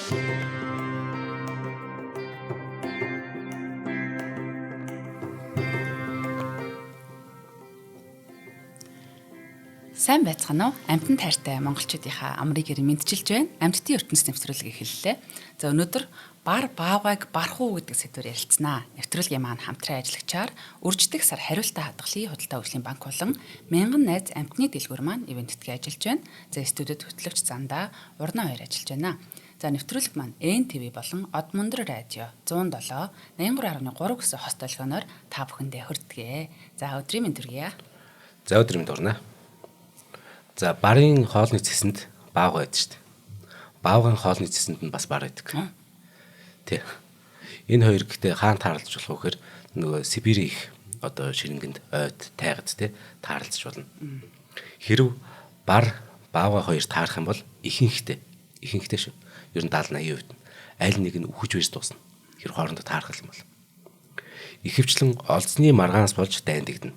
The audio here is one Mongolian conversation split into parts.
Сайн байцгаана уу? Амьтан тайртай монголчуудынхаа амрыг ирэн мэдчилж байна. Амьтдын ертөнц нэвтрүүлгийг эхэллээ. За өнөөдөр бар баавгайг барах уу гэдэг сэдвээр ярилцсанаа. Нэвтрүүлгийн маань хамтран ажиллагчаар үрждэг сар хариултаа хадгалын худалдаа хөгжлийн банк болон мянган найз амьтны дэлгүүр маань ивэнтдгээ ажиллаж байна. За студид хөтлөгч Зандаа Урна хоёр ажиллаж байна. За нэвтрүүлэг маань НТV болон Од Мөндөр радио 107 83.3 гэсэн хост толгойноор та бүхэндээ хүрдэгэ. За өдрийн мэнд хүргье. За өдрийн мэнд урна. За барын хоолны цэсэнд баав байдаг шүү дээ. Баавгын хоолны цэсэнд нь бас бар байдаг. Тий. Энэ хоёр гэхдээ хаана таарлаж болох вэ гэхээр нөгөө Сибирийн их одоо ширингэнд ойд тайгад тий таарлаж болно. Хэрв бар баавга хоёр таарах юм бол ихэнхдээ шүү. Ер нь 70-80% нь аль нэг нь үхэж байж дуусна. Хэрэг хоорондоо таарах юм бол. Ихэвчлэн олзны маргаанаас болж дайндагдана.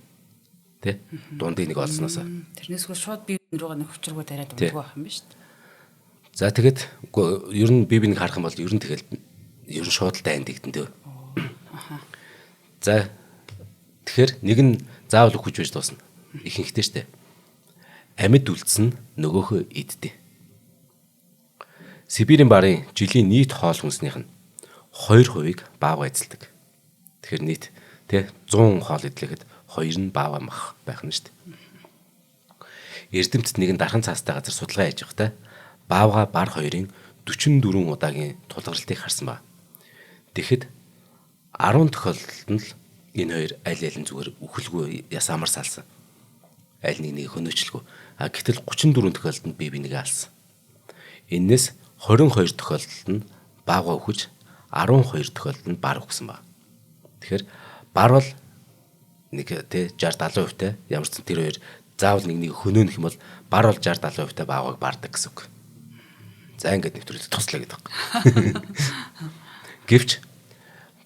Тэ? Дундын нэг олсноос. Тэрнээс шууд бие рүүгээ нэг хүчргөө тариад ундаг байх юм ба шүү дээ. За тэгэд ер нь бие биенийг харах юм бол ер нь тэгэл ер нь шууд л дайндагдана дээ. За тэгэхээр нэг нь заавал хүч байж дуусна. Ихэнхдээ штэ. Амьд үлдсэн нөгөөхөө иддэг. Сибирийн барын жилийн нийт хоол хүнснийх нь 2% баавга эзэлдэг. Тэгэхээр нийт тэ 100 хоол идлэхэд 2 нь баавга мах байх нь шүү дээ. Эрдэмтэд нэгэн дархан цаастай газар судалгаа хийж байхдаа баавга бар хоёрын 44 удаагийн тулгарлтыг харсан ба. Тэгэхэд 10 тохиолдолд нь л энэ хоёр аль алин зүгээр үхэлгүй ясаамар салсан. Аль нэг хөнөөчлгүй. Гэтэл 34 тохиолдолд нь бие бинийгээ алсан. Энээс 22 тохиолдолд нь баавга үхэж 12 тохиолдолд нь бар үхсэн ба. Тэгэхээр бар бол нэг тэ 60-70% та ямар ч тэр хоёр заавал нэг хөнөөнөх юм бол бар бол 60-70% та баавгаг бардаг гэсэн үг. За ингээд нэвтрүүлэг туслаа гэдэг байна. Гэвч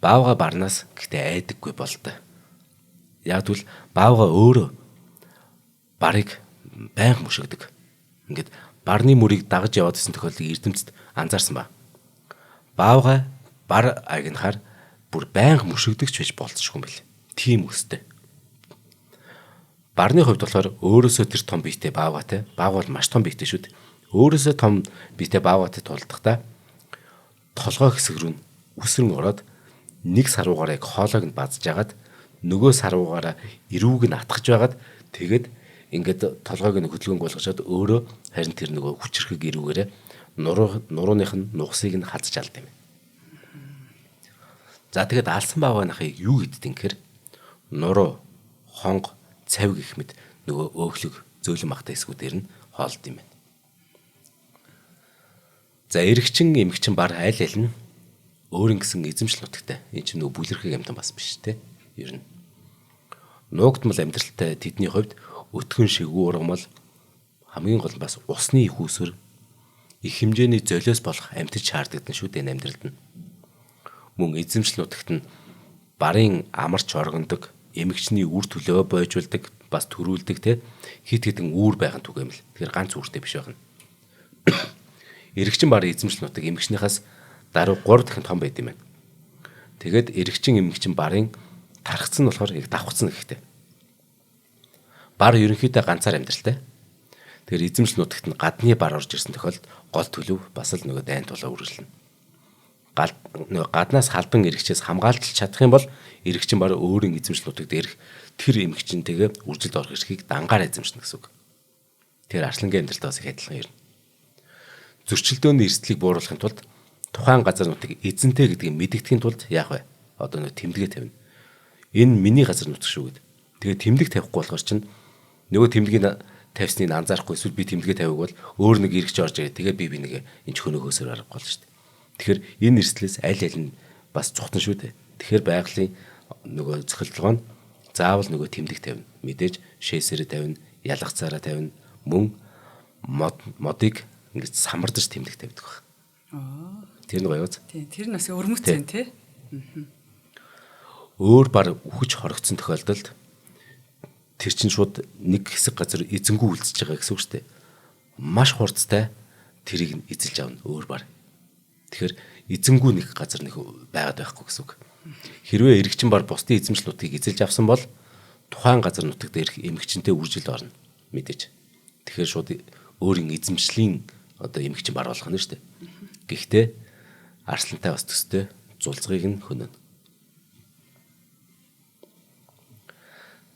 баавга барнаас гэхдээ айдаггүй болтой. Яг тэгвэл баавга өөрөө барыг байнга мушигдаг. Ингээд барны мөрийг дагаж яваад исэн тохиолдлыг эрдэмтэд анзаарсан ба. Баавга бар агнахаар бүр байнга мушигдагч байж болцсохгүй юм бэл. Тийм өстэй. Барны хувьд болохоор өөрөөсөө тэр том биетэй баавгатай. Баавга бол маш том биетэй шүү дээ. Өөрөөсөө том биетэй баавгатай тулдахдаа толгой хэсэг рүү үсрэн ороод нэг саруугаараа яг хоолойг нь базж агаад нөгөө саруугаараа эрүүг нь атгаж байгаад тэгээд ингээд толгойг нь хөдөлгөөнг болгочоод өөрөө харин тэр нөгөө хүчрхэг эрүүгээрээ нурууных нь нугсыг нь хазж алд юм. За тэгээд алсан баавгынхыг юу гэдгийг гэхээр нуруу, хонго, цав гэх мэт нөгөө өөхлөг зөөлөн махтай хэсгүүдээр нь хоолд юм байна. За эрэгчин, эмэгчин бар аль аль нь өөрийн гэсэн эзэмшил нутагтай. Энэ чинь нөгөө бүлэрхэг амьтан бас биш те. Ер нь нуугдмал амьдралтай тэдний хувьд өтгөн шигүү ургамал хамгийн гол нь бас усны их үүсвэр их хэмжээний золиос болох амьтад шаарддаг шүү дээ амьдралд нь. Мөн эзэмшил нутагт нь барын амарч оргондог, эмэгчний үр төлөө бойжулдаг, бас төрүүлдэг те хит хитэн үүр байхын түгээмэл. Тэгэхээр ганц үүртэй биш байна. Эрэгчин барын эзэмшил нутаг эмэгчнийхээс даруй 3 дахин том байд юм байна. Тэгээд эрэгчин эмэгчин барын тархацсан нь болохоор яг давхцсан гэхтэй. Бар ерөнхийдөө ганцаар амьдралтай. Тэгэхээр эзэмшил нутагт нь гадны бар орж ирсэн тохиолдолд гол төлөв бас л нөгөө дайн тулаа үргэлжлэнэ. Нөгөө гаднаас халдан эрэгчээс хамгаалж чадах юм бол эрэгчин бар өөрийн эзэмшил нутагт ирэх тэр эмэгчнтэйгээ үржилд орох эрхийг дангаар эзэмшнэ гэсэн үг. Тэр арслангийн амьдралтаа бас их адилхан юм. Зөрчилдөөний эрсдлийг бууруулахын тулд тухайн газар нутгийг эзэнтэй гэдгийг мэдгэдэхийн тулд яах вэ? Одоо нөгөө тэмдэгэ тавина. Энэ миний газар нутаг шүү гэд. Тэгээ тэмдэг тавихгүй болохоор чинь нөгөө тэмдгийг тавьсныг анзаарахгүй эсвэл би тэмдэгэ тавиаг бол өөр нэг эргэж орж ирээ. Тэгээ би нэг энэ ч хөнөөгөөсөр аргагүй болно шүү дээ. Тэгэхээр энэ эрсдлээс аль аль нь бас цухтан шүү дээ. Тэгэхээр байгалийн нөгөө цохилтолгоо нь заавал нөгөө тэмдэг тавина. Мэдээж шээсээрээ тавина, ялгацаараа тавина, мөн модыг ингэж самардаж тэмдэг тавьдаг байна. Тэр нэг аюуз. Тийм, тэр нь бас өрмөцсөн тий. Өөр бар үхэж хоригдсон тохиолдолд тэр чинь шууд нэг хэсэг газар эзэнгүү үлдчихэж байгаа гэсэн үг шүү дээ. Маш хурцтай тэрийг эзэлж авна өөр бар. Тэгэхээр эзэнгүй нэг газар нэг байгаад байхгүй гэсэн үг. Хэрвээ эрэгчин бар бусдын эзэмшлүүдийг эзэлж авсан бол тухайн газар нутаг дээрх эмэгчэнтэй үржилд орно мэдээж. Тэгэхээр шууд өөрийн эзэмшлийн одоо эмэгчин бар болгох нь шүү дээ. Гэхдээ арслантай бас төстэй зулцгийг нь хөнөөнө.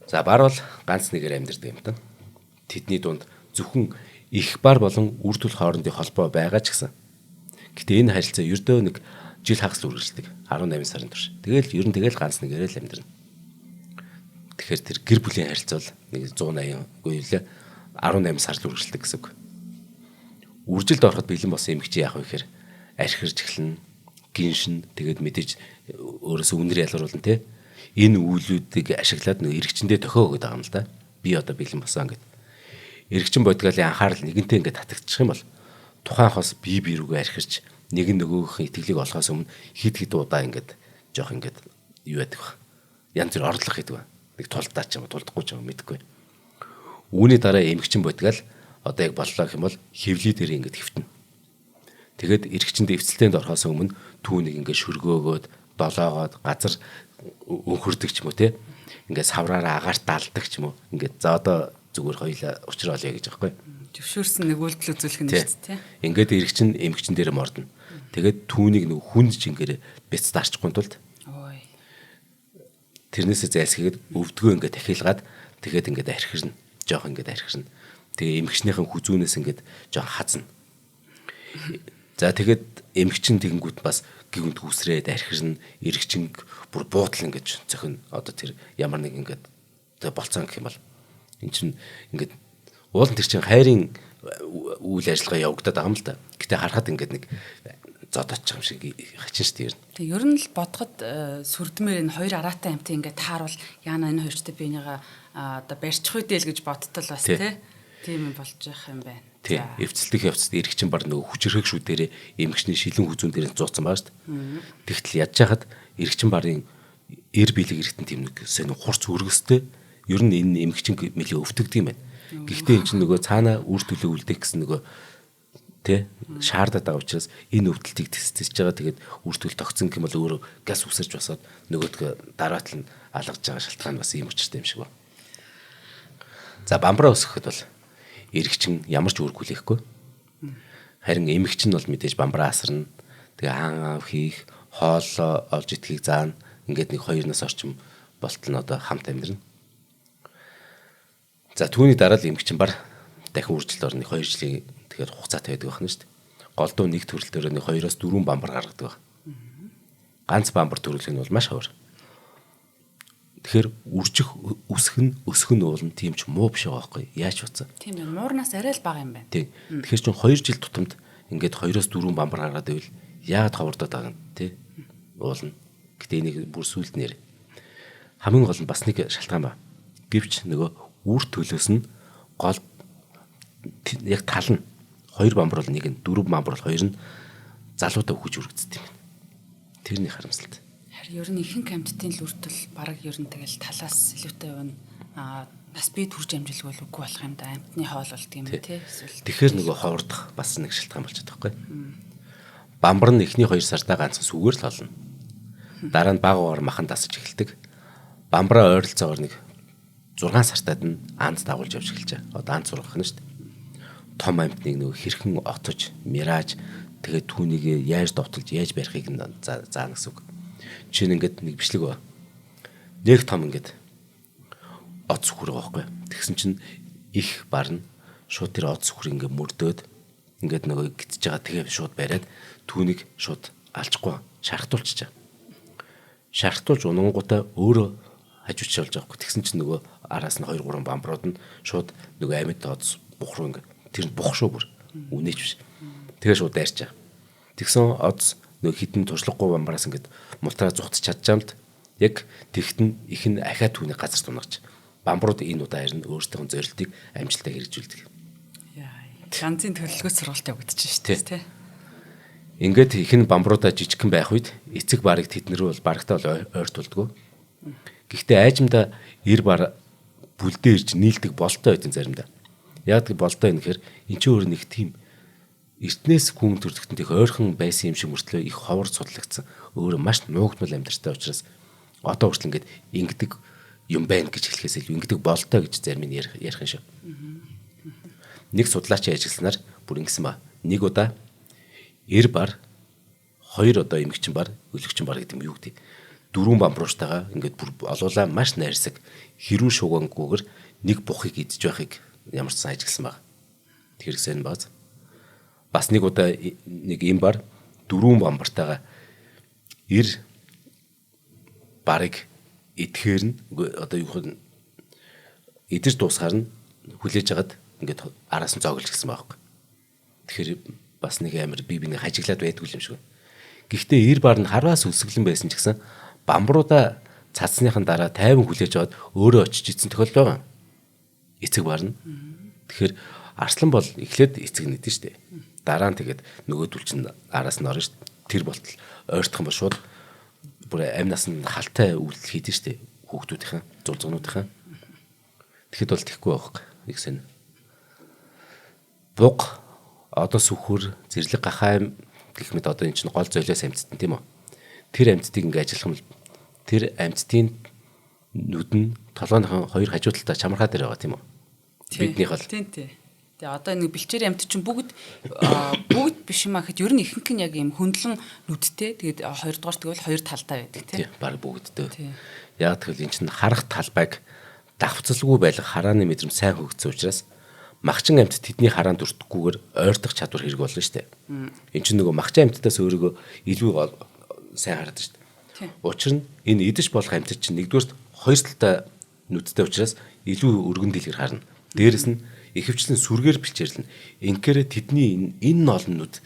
За бар бол ганц нэгээр амьдардаг юм тань. Тэдний дунд зөвхөн их бар болон үр дүл хоорондын холбоо байгаа ч гэсэн. Гэтэ энэ харилцаа ердөө нэг жил хагас л үргэлжлэдэг. 18 сарын турш. Тэгэл ганц нэгээрээ л амьдрна. Тэгэхээр тэр гэр бүлийн харилцаа бол нэг 180-гүй лээ 18 сар л үргэлжлэдэг гэсэн үг. Үржилд ороход бэлэн болсон эмэгчийн яах вэ гэхээр архирж эхэлнэ, гиншин тэгээд мэдээж өөрөөсөө үнэр ялгаруулна те. Энэ үйлүүдийг ашиглаад нэг эрэгчэндээ тохио өгöd байгаа юм л да. Би одоо бэлэн болсон гэд. Эрэгчин бодгалын анхаарал нэгэнтээ ингээд татагдчих юм бол тухайн хос бие рүүгээ архирч нэг нөгөөх итгэлийг олохоос өмнө хид удаа ингээд жоох ингээд юу яадаг вэ? Янз бүр орлох гэдэг вэ? Нэг тулдаа ч юм уу тулдахгүй ч юм мэдэхгүй. Үүний дараа эмэгчин бодгал одоо яг боллоо гэх юм бол хевлий дээр ингээд хөвтнө. Тэгэд эрэгчэнд эвцэлтэнд орохоос өмнө түүнийг ингээд шөргөөгөөд долоогоод газар өнхөрдөг ч юм уу те. Ингээд савраараа агаарт даалдаг ч юм уу. Ингээд за одоо зүгээр хоёлаа уучраалъя гэж байгаа байхгүй. Зөвшөөрсөн нэг үйлдэл үзүүлэх нь шүү дээ. Ингээд эрэгчин эмэгчин дээр мордно. Тэгээд түүнийг нэг хүнд жингээр бяц дарчихгүй тулд. Тэрнээсээ зайлсхийгээд өвдгөө ингээд дахиалгаад тэгээд ингээд архирна. Жоох ингээд архирна. Тэгээ эмэгчнийхэн хүзүүнээс ингээд жоох хазна. За тэгээд эмэгчин тэгэнгүүт бас гүнд хүсрээд архирна. Эрэгчин бүр буудал ингээд зөхөн одоо тэр ямар нэг ингээд болцсон гэх юм бол эн чинь ингээд уулын тэр чин хайрын үйл ажиллагаа явагдаад байгаа юм л да. Гэтэ харахад ингээд нэг зодооч юм шиг хачин шүү дээ. Тэг ер нь л бодоход сүрдмээр энэ хоёр араатай амтын ингээд тааруул яана энэ хоёртой биенийгаа одоо барьчих үедэл гэж бодтол бас тийм юм болж явах юм байна. Тийм. Эвцэлдэх явцад эрэгчин бар нөгөө хүчрэх шүүдэрээ эмэгчний шилэн хүзүүн дээр зууцсан байгаа шүү дээ. Тэгтэл ядж хахад эрэгчин барын эр биелэг эрэгтэн тийм нэг сонин хурц өргөстэй ер нь энэ эмэгчин мэлээ өвтөгдөг юм байна. Гэхдээ эн чинь нөгөө цаана үр төлөө үлдэх гэсэн нөгөө тэ шаардаад байгаа учраас энэ өвдөлтийг тэсцэж байгаа. Тэгээд үр төлө тогтсон гэх юм бол өөрөө газ үсэрч басаад нөгөөдгөө дараа тал нь алгаж байгаа шалтгаан бас ийм учиртай юм шиг байна. За бамбараа өсгөхөд бол эрэгчин ямар ч үүрэг хүлээхгүй. Харин эмэгчин бол мэдээж бамбараа асарна. Тэгээ хаан хийх, хоолоо олж идэхийг заана. Ингээд нэг 2-оос орчим болтол нь одоо хамт амьдрна. За түүний дараа л эмэгчин бар дахин үржилт орны 2 жилийн тэгэхээр хугацаатай байдаг байна шүү дээ. Голдуу нэг төрөл дээр нэг 2-оос 4 бамбар гаргадаг байна. Ганц бамбар төрөлх нь бол маш ховор. Тэгэхээр үржих өсөх нь уулна тийм ч муу биш байгаа байхгүй яаж утсан. Тийм байна. Муурнаас арай л бага юм байна. Тийм. Тэгэхээр чин 2 жил тутамд ингээд 2-оос 4 бамбар гаргаад ивэл яагаад ховордоод байгаа юм те уулна. Гэтэ энийг бүр сүлд нэр. Хамгийн гол нь бас нэг шалтгаан ба. Гэвч нөгөө үр төлөөс нь гол яг тал нь 2 бамбар бол нэг нь 4 бамбар бол 2 нь залуудаа өгч үргэлждэг юм. Тэрний харамсалтай. Харин ер нь ихэнх амьтдын л үрдэл бараг ер нь тэгэл талаас илүүтэй байна. Нас бие төрж амжилгүй бол үгүй болох юм да. Амьтны хоол болдго юм тий. Тэгэхээр нөгөө ховордох бас нэг шалтгаан болж байгаа байхгүй. Бамбар нь эхний 2 сартаа ганцхан сүгээр л олно. Дараа нь багуугаар махан дасаж эхэлдэг. Бамбараа ойролцоогоор нэг 6 сартаад нь анд дагуулж явж эхэлж байгаа. Одоо анд сургах нь шүү дээ. Том амьтныг нөгөө хэрхэн отож, мирааж тэгээд түүнийг яаж довтолж, яаж барихыг нь заана гэсэн үг. Жишээ нь ингээд нэг бичлэг ба. Нэг том ингээд од сүхэр байгаа байхгүй. Тэгсэн чинь их барна. Шууд тэр од сүхэр ингээд мөрдөөд ингээд нөгөө гитж байгаа тэгээ шууд бариад түүнийг шууд алчихгүй шархтуулчих. Шархтуулж унангуудаа өөрөө хажууч болж байгаа байхгүй. Тэгсэн чинь нөгөө араас нь 2-3 бамбарууд нь шууд нөгөө амьд од бух руу ингээд тэр нь бух шүү бүр. Үнээч биш. Тэгээ шууд дайрч байгаа. Тэгсэн од нөгөө хитэн туршлагагүй бамбараас ингээд мултраа зүхтж чадчихамд яг тэгт нь их нь ахаа түүний газар тунагч. Бамбарууд энэ удаа харин өөрсдийн зорилтыг амжилттай хэрэгжүүлдэг. Яа. Ганцын төлөвлөгөө сургалт явагдчих шүү дээ тий. Ингээд их нь бамбаруудаа жижигхэн байх үед эцэг барыг тэднэр бол барагтаа бол ойртуулдаг. Гэхдээ айжмда эр бар бүлдээ ирж нийлдэг болтой байдсан заримдаа. Яг болтой юм гэхээр эн чинь өөр нэг тийм эртнээс хүн төрөлхтөнд их ойрхон байсан юм шиг мөртлөө их ховор судлагдсан. Өөрөө маш нуугдмал амьдартай учраас одоо хүртэл ингээд ингэдэг юм байна гэж хэлэхээс илүү ингэдэг болтой гэж зарим нь ярих юм шүү. Нэг судлаачийн ажилласнаар бүр ингэсэн ба. Нэг удаа 90 бар 2 одоо эмгэгчин бар, өлөгчин бар гэдэг юм юу гэдэг. 4 бамбруучтайгаа ингээд бүр олуулаа маш найрсаг хэрүүн шугангүйгээр нэг бухыг идж байхыг ямар ч сан ажилласан баг. Тэр ихсэн бааз. Бас нэг удаа нэг юм бар 4 бамбартайгаа 90 барыг идэхээр нь одоо юу хөө идэж дуусгаар нь хүлээж агаад ингээд араас нь зоглож гисэн байхгүй. Тэгэхээр бас нэг амар биений хажиглаад байдгүй юм шиг. Гэхдээ 90 бар нь хараас өсөглөн байсан ч гэсэн бамбруудаа цацсныхан дараа 50 хүлээж аваад өөрөө очиж идсэн тохиолдол байгаа. Эцэг бар нь. Тэгэхээр арслан бол эхлээд эцэг нэгдэн штэ. Дараа нь тэгээд нөгөөдөл чинь араас нь орно штэ. Тэр болтол ойртох юм бол шууд бүр амнаас нь халтай үйлдэл хийдэн штэ. Хүүхдүүдийнхэн, зулзгнуудынхан. Тэгэхэд бол тэхгүй байхгүй. Ихсэн. Буг одоо сүхүр зэрлэг гахаам гэх мэт одоо эн чинь гол золиос амьтдсан тийм үү? Тэр амьтдыг ингээ ажиллах юм бол тэр амьтдын нүд нь толгойнхон хоёр хажуу талдаа чамархаа дээр байгаа тийм үү? Биднийх бол. Тийм. Тэгээ одоо нэг бэлчээр амьтд чинь бүгд биш юм ахэд ер нь ихэнх нь яг юм хөндлөн нүдтэй. Тэгээд хоёрдугаар тэгвэл хоёр талдаа байдаг тийм. Баг бүгдтэй. Яг тэгвэл эн чинь харах талбайг давхцалгүй байлгах харааны мэдрэмж сайн хөгжсөн учраас махчин амьтд тэдний хараанд өртөхгүйгээр ойртох чадвар хэрэг болно шүү дээ. Эн чинь нөгөө махчин амьтдаас өөрийгөө илүү сайн хараад шүү дээ. Учир нь энэ идэж болох амьтад чинь нэгдүгээрт хоёр талтай нүдтэй учраас илүү өргөн дэлгэр харна. Дээрэс нь ихэвчлэн сүргээр бэлчээрлэн. Инхээр тэдний энэ олон нүд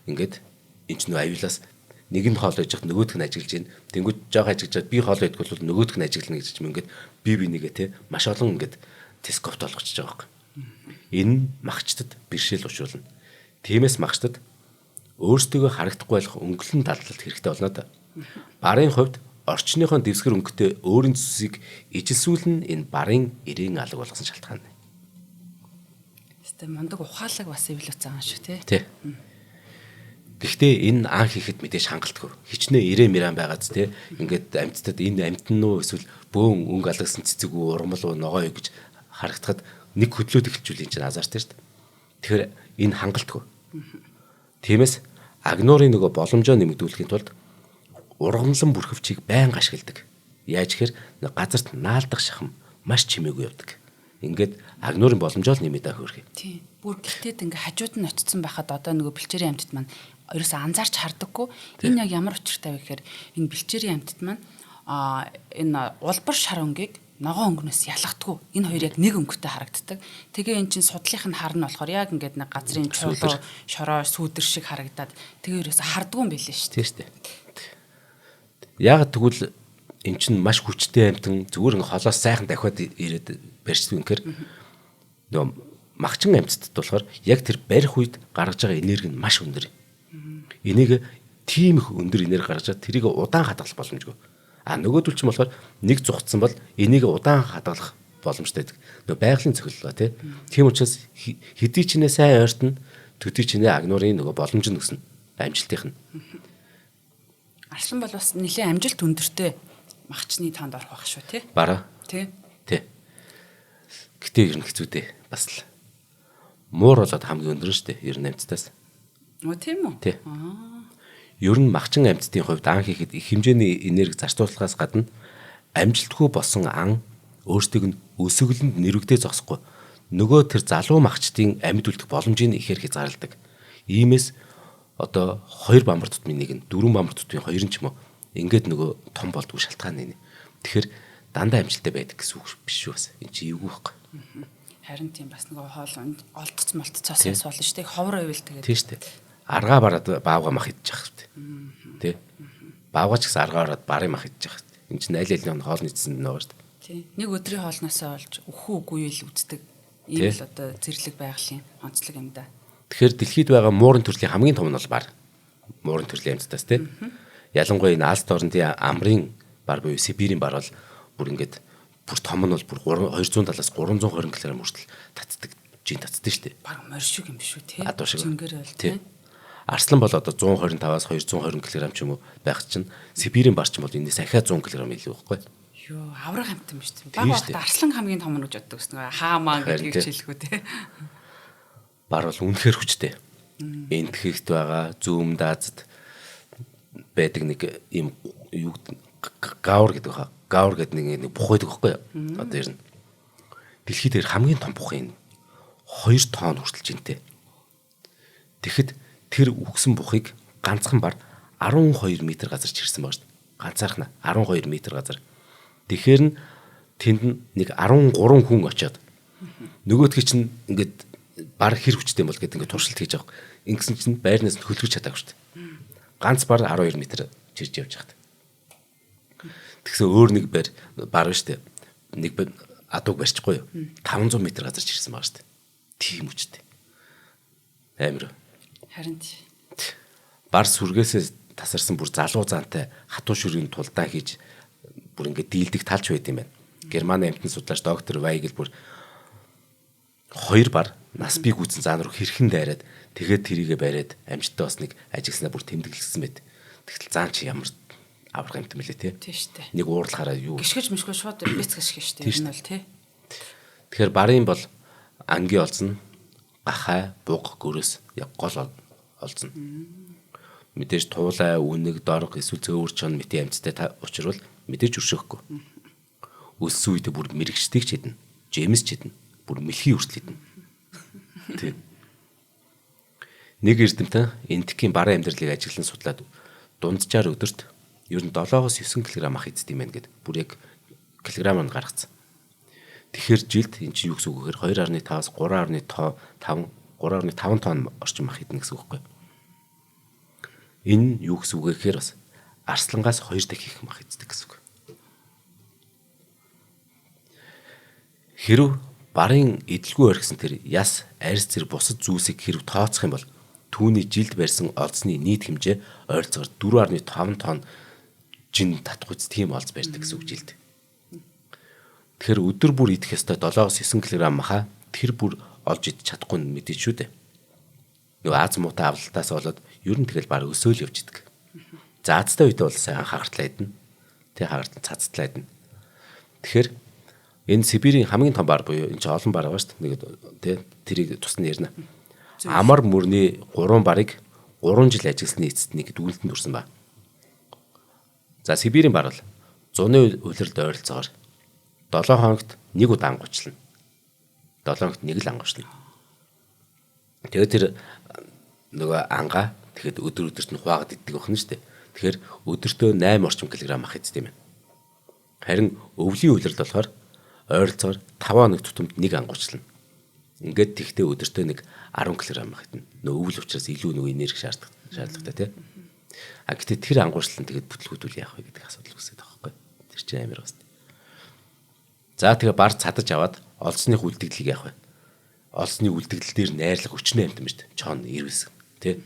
ингээд энэ ч нөгөө аюулаас нэг нь хоол байж хад нөгөөх нь ажиглаж гин. Тэнгүүд жоох ажиглажаад би хоол байдгүй бол нөгөөх нь ажиглана гэж юм ингээд бие бинийгээ те маш олон ингээд телескопт олгочихж байгаа юм. Энэ махчдад бэршээл учруулна. Тиймээс махчдад өөрсдөө харагдахгүй байх өнгөлөн далдлалт хэрэгтэй болно да. Барын хувьд орчныхон дэвсгэр өнгөтэй өөрийн зүсийг ижилсүүлэн энэ барын эрээн алга болгосон шалтгаан. Тэ мундаг ухаалаг бас эвлүүлсэн байгаа шүү тий. Гэхдээ энэ анх хийхэд мэдээж хангалтгүй. Хичнээн ирээ миран байгаад тий. Ингээд амьтдад энэ амьтан уу эсвэл бөөн өнгө алгасан цэцэг үү ургамал уу ногоо юу гэж харагдахад нэг хөдлөөд эхэлжүүл энэ чинь азартай шүү дээ. Тэгэхээр энэ хангалтгүй. Тиймээс агнуурын нөгөө боломжоо нэмэгдүүлэхийн тулд ургамлан бүрхөвчийг байнга ашигладаг. Яаж гэхээр газарт наалдах шахам маш чимээгүй явдаг. Ингээд агнуурын боломжоо л нэмээд хөрхий. Тийм. Бүр гэлтээд ингээ хажууд нь очсон байхад одоо нөгөө бэлчээрийн амьтад маань ерөөсөө анзаарч хардаггүй. Энэ яг ямар учиртай вэ гэхээр энэ бэлчээрийн амьтад маань энэ улбар шар өнгийг ногоо өнгнөөс ялгадаггүй. Энэ хоёр яг нэг өнгөтэй харагддаг. Тэгээ эн чин судлынх нь харна болохоор яг ингээд нэг газрын чуулга, шороо, сүүдэр шиг харагдаад тэгээ ерөөсөө хардггүй юм билээ шүү дээ. Тийм шүү дээ. Яг тэгвэл эн чин маш хүчтэй амьтан зүгээр ингээ холоос сайхан дахиад ирээд барьцдаг үнэхээр нөгөө махчин амьтдад болохоор яг тэр барих үед гаргаж байгаа энерги нь маш өндөр. Энийг тийм их өндөр энерги гаргаж тэрийг удаан хадгалах боломжгүй. Нөгөөдөл чинь болохоор нэг зүгтсан бол энийг удаан хадгалах боломжтой байдаг. Нөгөө байгалийн цохиллоо тийм учраас хэдий ч нэ сайн ойртно төдий ч нэ агнуурын нөгөө боломж нь өснө амжилтынх нь. Арслан бол бас нэлээд амжилт өндөртэй махчны тоонд орох байх шүү тий. Бараа. Тий. Гэтэ ер нь хэцүү дээ. Бас л муур болоод хамгийн өндөр шүү дээ. Ер нь амьтдаас. Тийм үү? Тий. Ер нь махчин амьтдын хувьд ан хийхэд их хэмжээний энерги зарцуулахаас гадна амжилтгүй болсон ан өөрсдийг нь өсөглөнд нэрвэгдээ зогсохгүй. Нөгөө тэр залуу махчдын амьд үлдэх боломжийг ихээр хязгаарладаг. Иймээс одоо 2 бамбар тутмын нэг нь 4 бамбар тутмын 2 нь ч юм уу ингээд нөгөө том болдгоо шалтгаан нэ. Тэгэхээр дандаа амжилттай байдаг гэсэн үг биш үү бас. Энд чи эвгүй байхгүй. Харин тийм бас нөгөө хоол олдц молтцоос болно шүү дээ. Ховор байвал тэгээд. Тийм шүү дээ. Аргаа бараад баавга мах идчих хэрэгтэй. Тэ. Баавга ч гэсэн аргаа бараад барын мах идчих хэрэгтэй. Энд чинь аль аль нь хоолны эзэн нөгөө шүү дээ. Тийм. Нэг өдрийн хоолноосоо олж өхөө үгүй л үздэг. Ийм л одоо зэрлэг байгалийн онцлог юм да. Тэгэхээр дэлхийд байгаа муурын төрлийн хамгийн том нь бол бар. Муурын төрлийн амьтдаас тийм. Ялангуяа энэ Алс орнын амрын бар буюу Сибирийн бар бол бүр ингээд бүр том нь бол бүр 270-аас 320 кг хүртэл татдаг жин татдаг шүү дээ. Баг моршиг юм биш үү те? Адуу шиг. Жингээр бол Тий. те. Арслан бол одоо 125-аас 220 кг ч юм уу байх чинь Сибирийн барчин бол энэс ахиад 100 кг илүү байхгүй. Йоо, авраг амтан биш үү? Баг багт арслан хамгийн том нь гэж боддог гэсэн нэг хаамаа гэдгийг хэлэхгүй те. Бар бол үнэхээр хүчтэй. Энтхэгт байгаа зүүм даазад байдаг нэг юм юу гавар гэдэг хаа. Гавар гэдэг нэг бух байдаг байхгүй юу? Одоо ер нь дэлхийд дээр хамгийн том бухын 2 тонн хүртэл жинтэй. Тэгэхэд тэр үхсэн бухыг ганцхан бар 12 м газар чирсэн байна шүү дээ. Ганцаархна 12 м газар. Тэгэхээр нь тэнд нэг 13 хүн очиод нөгөөдгөө чинь ингээд бар хэр хүчтэй юм бол гэдэг ингээд туршилт хийж байгаа. Ингэсэн чинь байрнаас нь хөлгөж чадаагүй шүү дээ. Ганц бар 12 м чирж явж байгаа. Тэгсэн өөр нэг бар шүү дээ. Нэг адууг барьчихгүй юу? 500 м газар чирсэн байгаа шүү дээ. Тийм хүчтэй. Амар. Харин тий. Бар сүргээсээ тасарсан бүр залуу заантай хатуу шүргийн тулдаан хийж бүр ингээд дийлдэг талч байд юм байна. Германы амтны судлаач доктор Вайгл бүр 2 бар нас бий гүйцэн заан руу хэрхэн дайраад тэгээд тэрийгэ бариад амжилттай бас нэг ажигласнаа бүр тэмдэглэсэн байд. Тэгтэл заан чи ямар аврах юмтай мөлий те. Тий штэ. Нэг ууралхаараа юу. Гიშгэж мишгүй шууд бяц гიშгэж штэ. Энэ бол тий. Тэгэхээр барын бол ангийн олзно гахай буг гөрөөс яг гол олзно. Мэдээж туулай үнэг дорг эсвэл зөөвөр чон мэт амьцтай учрвал мэдээж өршөөхгүй. Өссөн үедээ бүр мэрэгчдийг ч хэдэн, жемс ч хэдэн, бүр мэлхий хүртэл хэдэн. Тэг. Нэг эрдэмтэн энтхийн барын амьдралыг ажиглан судлаад дунджаар өдөрт ер нь 7-9 кг ах эзэд юм байна гэд бүр яг килограмаар гаргацсан. Тэгэхээр жилд эн чинь юу гэсэн үг гэхээр 2.5-аас 3.5 тонн орчим ах эднэ гэсэн үг байхгүй. Энэ юу гэсэн үг гэхээр бас арслангаас 2 дахин их мах эздэг гэсэн үг. Хэрв барын эдлгүй орхисон тэр яс, арьс зэрэг бусад зүйлсийг хэрв тооцох юм бол түүний жилд барьсан олзны нийт хэмжээ ойролцоогоор 4.5 тонн жин татгүйц тийм олз барьдаг гэсэн үг жилд. Тэгэхээр өдөр бүр идэх ёстой 7-9 кг маха тэр бүр олж идэж чадахгүй нь мэдээж шүү дээ. Нөгөө Аз муутай авлалтаас болоод ер нь тэгэл баг өсөөл явж идэг. Заацтай үед бол сайн хагартлаа идэнэ. Тэг хагартан цацтлаа идэнэ. Тэгэхээр энэ Сибирийн хамгийн том бар буюу энэ ч олон бар байгаа шүү дээ. Нэг тэрийг тусна ярина. Амар мөрний 3 барыг 3 жил ажилласны эцэст нэг дүүлдэнд хүрсэн ба. За Сибирийн бар бол зуны улиралд ойролцоогоор 7 хоногт нэг удаа ангуучлана. 7 хоногт нэг л ангуучлана. Тэгээд тэр нөгөө ангаа тэгэхэд өдөрт нь хуваагаад иддэг охин шүү дээ. Тэгэхээр өдөртөө 8 орчим килограмм ах иддэг юм байна. Харин өвлийн улиралд болохоор ойролцоогоор 5 хоног тутамд нэг ангуучлана. Ингээд тэгтээ өдөртөө нэг 10 кг ах идэнэ. Нөгөө өвөл учраас илүү нөгөө энерги шаардлагатай тий. А гэтээ тэр ангуурчлан тэгээд бүтлгүүдүүл яах вэ гэдэг асуудал үүсээд байгаа байхгүй. Тэр чинь амар басна. За тэгээ бар цадаж аваад олсны үлдэгдлийг яах вэ? Олсны үлдэгдэл дээр найрлах өчнөө амт юм шүү дээ. Чон ирвэс тий.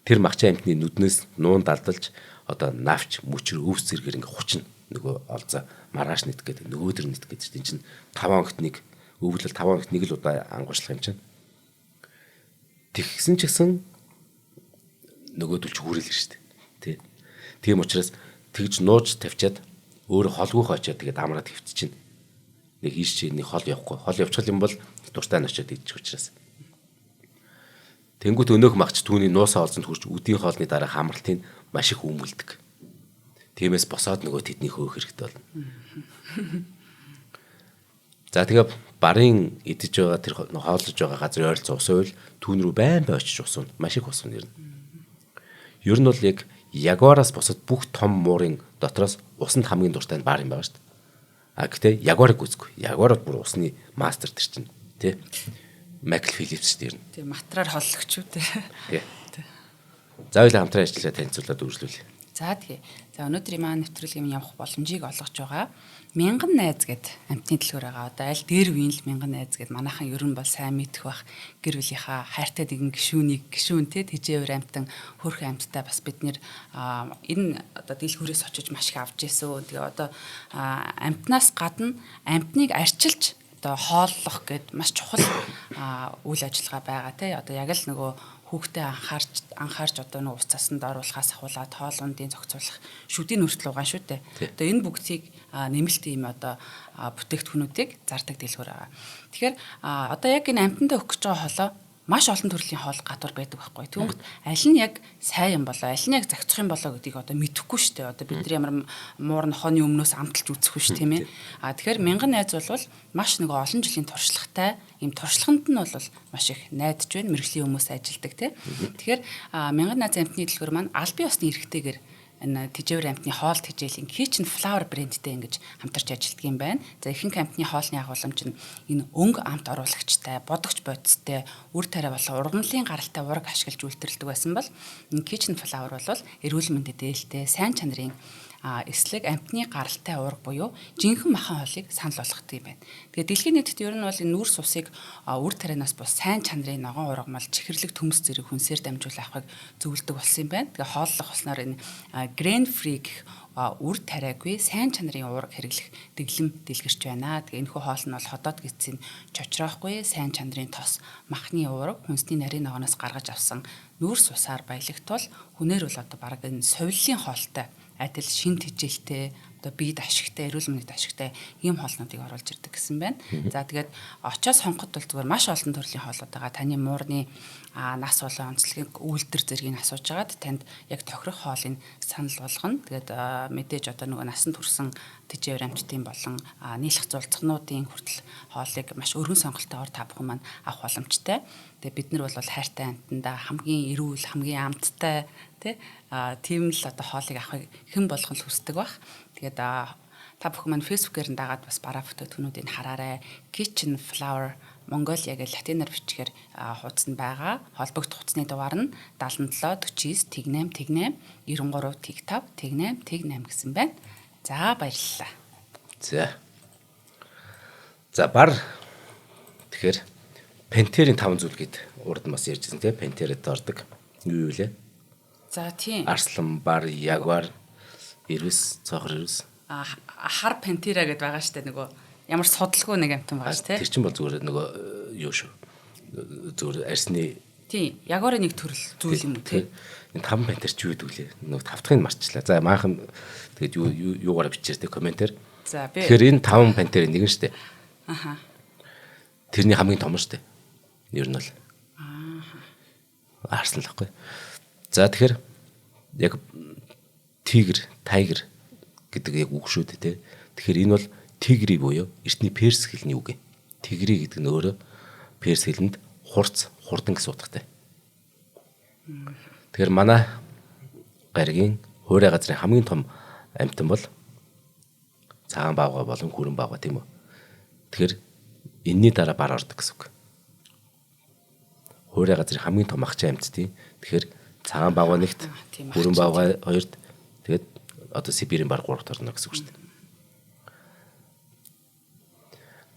Тэр махчин амтны нүднээс нуун далдалж одоо навч мөчр өвс зэрэгээр ингээ хучна. Нөгөө олзоо маргааш нэт гэдэг нөгөөдөр нэт гэдэг чинь энэ чинь 5 хоногт нэг өвөл 5 хоногт нэг л удаа ангуучлах юм чинь. Тэгсэн ч гэсэн нөгөөдөл ч хүрээлэн шүү дээ. Тий. Тийм учраас тэгж нууж тавьчаад өөр холгүй хоочоод тэгээд амраад хөвчих чинь. Нэг ийш чи нэг хол явахгүй. Хол явчих юм бол дуртай нь очиод идчих учраас. Тэнгүүт өнөөх магч түүний нуусаа олзонд хүрч үдийн хоолны дараа хамралтыг маш их өмөлдөг. Тиймээс босоод нөгөө тэдний хөөх хэрэгтэй болно. За тэгээ барын идэж байгаа тэр хооллож байгаа газрын ойролцоо ус уйл түүн рүү байн бай очиж усуна. Маш их усуна ер нь. Ер нь бол яг ягуараас босод бүх том муурын дотроос усанд хамгийн дуртай нь бар юм байгаа шүү дээ. А гэтээ ягуарыг үзгүй. Ягуарууд бүр усны мастер тэр чинь тий. Майкл Филипс дээр нь. Тий матраар холлогч үү тий. За хоёулаа хамтран ажиллаад танилцуулаад үргэлжлүүлье. За тэгээ. За өнөөдрийн маань нэвтрүүлгийн явах боломжийг олгож байгаа. Мянган найз гэд амтны дэлгүүр байгаа. Одоо аль дээр үеийн л мянган найз гэд манайхан ер нь бол сайн мэдэх бах гэр бүлийнхаа хайртай нэгэн гишүүн те тэжээвэр амтан хөрхөн амттай бас бид нэр энэ одоо дэлгүүрээс очиж маш их авч ийсэн. Тэгээ одоо амтнаас гадна амтныг арчилж одоо хооллох гэд маш чухал үйл ажиллагаа байгаа тий. Одоо яг л нөгөө хүүхдээ анхаарч одоо нэг уцаасанд оруулахаас ахуулаад хоол ундын зохицуулах шүдийн хүртэл угаан шүү дээ. Одоо энэ бүгдийг нэмэлт ийм одоо бүтээгдэхүүнүүдийг зардаг дэлгүүр байгаа. Тэгэхээр одоо яг энэ амьтандаа өгөх гэж байгаа хоолоо маш олон төрлийн хоол гадуур байдаг байхгүй. Түүнт аль нь яг сайн юм болоо, аль нь яг зохицох юм болоо гэдгийг одоо мэдэхгүй шүү дээ. Одоо бид нар ямар муур нохооны өмнөөс амталж үзэхгүй шүү тийм ээ. Тэгэхээр мянган найз бол маш нөгөө олон жилийн туршлагатай, ийм туршлаганд нь бол маш их найдаж байна, мэрэгжлийн хүмүүс ажилдаг тийм. Тэгэхээр мянган найз амтны дэлгүүр маань аль бие усны эрхтэйгээр энэ Тэжээвэр амтны хоол тэжээлийн Kitchen Flower брэндтэй ингэж хамтарч ажилладаг юм байна. За ихэнх амтны хоолны агуулмж нь энэ өнгө амт оруулагчтай, бодогч бодистой, үр тариа болон ургамлын гаралтай ураг ашиглаж үйлдвэрлэдэг байсан бол энэ Kitchen Flower бол эрүүл мэндэд ээлтэй, сайн чанарын эслэг амтны гаралтай ураг буюу жинхэнэ махан хоолыг санал болгодог юм байна. Тэгээд дэлхийн нийтэд ер нь бол энэ нүүрс усыг үр тарианаас бус сайн чанарын ногоон ургамал, чихэрлэг төмс зэрэг хүнсээр дамжуул авахыг зөвлөдөг болсон юм байна. Тэгээд хооллох болсноор энэ grain free гэх үр тариагүй сайн чанарын уураг хэрэглэх дэглэм дэлгэрч байна. Тэгээ энэхүү хоол нь бол ходоод гисцийн чочроохгүй сайн чанарын тос махны уураг хүнсний нарийн ногооноос гаргаж авсан нүүрс усаар баялагтвал хүнээр бол одоо бараг энэ совиллын хоолтой адил шин тэжээлтэй одоо биед ашигтай эрүүл мэндэд ашигтай ийм хоолнуудыг оруулж ирдэг гэсэн байна. За тэгээд очоос сонгоход бол зүгээр маш олон төрлийн хоолууд байгаа. Таны муурны нас болон онцлогийн үйлдвэр зэргийг асууж агаад танд яг тохирох хоолыг санал болгоно. Тэгээд мэдээж одоо нөгөө насан турсан Тэжээвэр амттын болон нийлх зулцгнуудын хүртэл хоолыг маш өргөн сонголтоор та бүхэн маань авах боломжтой. Тэгээд бид нар бол хайртай амттандаа хамгийн эрүүл, хамгийн амттай тийм л одоо хоолыг авахыг хэн болгон л хүсдэг бах. Тэгээд та бүхэн маань фэйсбүүкээр нь дагаад бас бараа бүтээгдэхүүнүүдийг хараарай. Kitchen Flower Mongolia гэх латинаар бичгээр хуудсанд байгаа. Холбогдох хуудасны дугаар нь 77 49 88 93 55 88 гэсэн байна. За баярлалаа. За бар тэгэхээр Пентерийн 5 зүйл гээд урд нь бас ярьжсэн тийм Пентерэд ордог. Юу вэ? За тийм. Арслан, бар, ягвар, ирвэс, цохор ирвэс. Хар Пентера гэдээ байгаа штэ нөгөө ямар судалгүй нэг амтан байгаа штэ. Тэр чинь бол зүгээр нөгөө юу шүү. Зүгээр арсны тийм. Ягварын нэг төрөл зүйл юм уу тийм. Энэ 5 Пентер ч юу гэдэг вэ? Нөгөө тавтахыг марчлаа. За maaхан тэгээд юугаар бичээрэй те комментээр. За би. Тэгэхээр энэ 5 Пентерийн нэг нь штэ. Аха. Тэрний хамгийн том штэ. Ер нь бол. Арслан л байхгүй. За тэгэхээр яг тигр, тайгер гэдэг яг үг шүү дээ тий. Тэгэхээр энэ бол тигри буюу эртний перс хэлний үг юм. Тигри гэдэг нь өөрөө перс хэлэнд хурц, хурдан гэсэн утгатай. Тэгэхээр манай гаригийн хуурай газрын хамгийн том амьтан бол цагаан баавга болон хүрэн баавга тийм үү. Тэгэхээр энэний дараа бар ордог гэсэн үг. Хуурай газрын хамгийн том ахчин амьтдیں۔ Тэгэхээр цагаан баавга нэгт, хүрэн баавга хоёрт, тэгээд одоо Сибирийн бар гуравт орно гэсэн үг шүү дээ.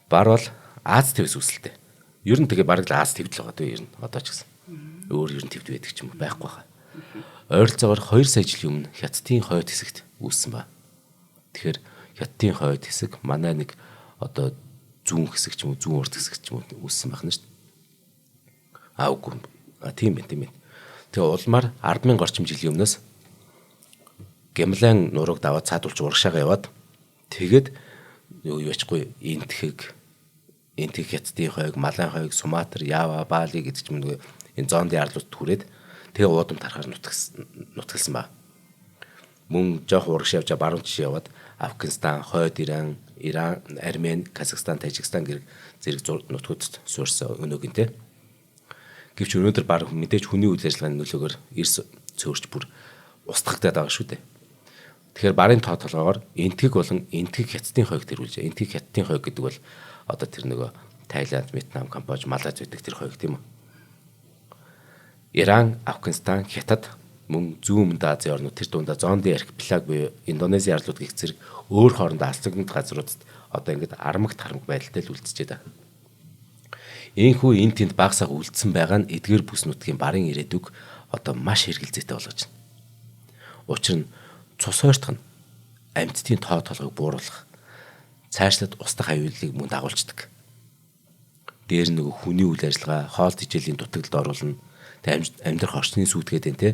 Бар бол Аз твс үүсэлтэй. Ер нь тэгээ бараг л Аз твдэл байгаа дөө ер нь одоо ч гэсэн. Өөр ер нь твд байдаг ч юм уу байхгүй хаа. Ойролцоогоор 2 сая жилийн өмнө Хятадын хойд хэсэгт үүссэн ба. Тэгэхээр Хятадын хойд хэсэг манай нэг одоо зүүн хэсэг ч юм уу, зүүн урд хэсэг ч юм уу үүссэн байх нь шүү дээ. Үгүй. Тийм ээ. Тэгээ улмаар 10,000 орчим жилийн өмнөөс Гямлан нурууг даваад цаадуулж урагшаага яваад тэгээд юу ячгүй энтхэг Хятадын хойг, Малайн хойг, Суматар, Ява, Бали гэдэг ч юм уу энэ зоондын арлууд түрээд тэгээ уудам тарахаар нутгалсан ба. Мөн жоох урагш явж баруун жишээ яваад Афганистан, Хойд Иран, Армени, Казахстан, Тажикстан зэрэг нутгуудад суурсан өнөөгөнтэй. Гэвч өнөөдөр баг мэдээж хүний үйл ажиллагааны нөлөөгөөр эрс цөөрч бүр устгагдаад байгаа шүү дээ. Тэгэхээр барын тоо толгоогоор энтгэг болон энтгэг Хятадын хойг төрүүлж. Энтгэг Хятадын хойг гэдэг бол одоо тэр нөгөө Тайланд, Вьетнам, Камбож, Малайз гэдэг тэр хойг тийм үү. Иран, Афганистан, Хятад мөн зүүн өмнөд Азийн орнууд тэр дундаа зоондын архипелаг буюу Индонези арлууд гэх зэрэг өөр хоорондоо алцагдмал газруудад одоо ингээд арамг тарамг байдалтай л үлдчихэж байгаа. Ийхүү энэ тэнд багсаг үлдсэн байгаа нь эдгээр бүс нутгийн барын ирээдүг одоо маш хэрэгэлзээтэй болгож байна. Учир нь цус ойртох нь амьтдын тоо толгойг бууруулах, цаашлаад устдах аюулыг мөн дагуулждаг. дээр нөгөө хүний үйл ажиллагаа, хоол тэжээлийн дутагдлалд оруулна. Тэгээ амьдрах орчны сүйтгэхэд энэ те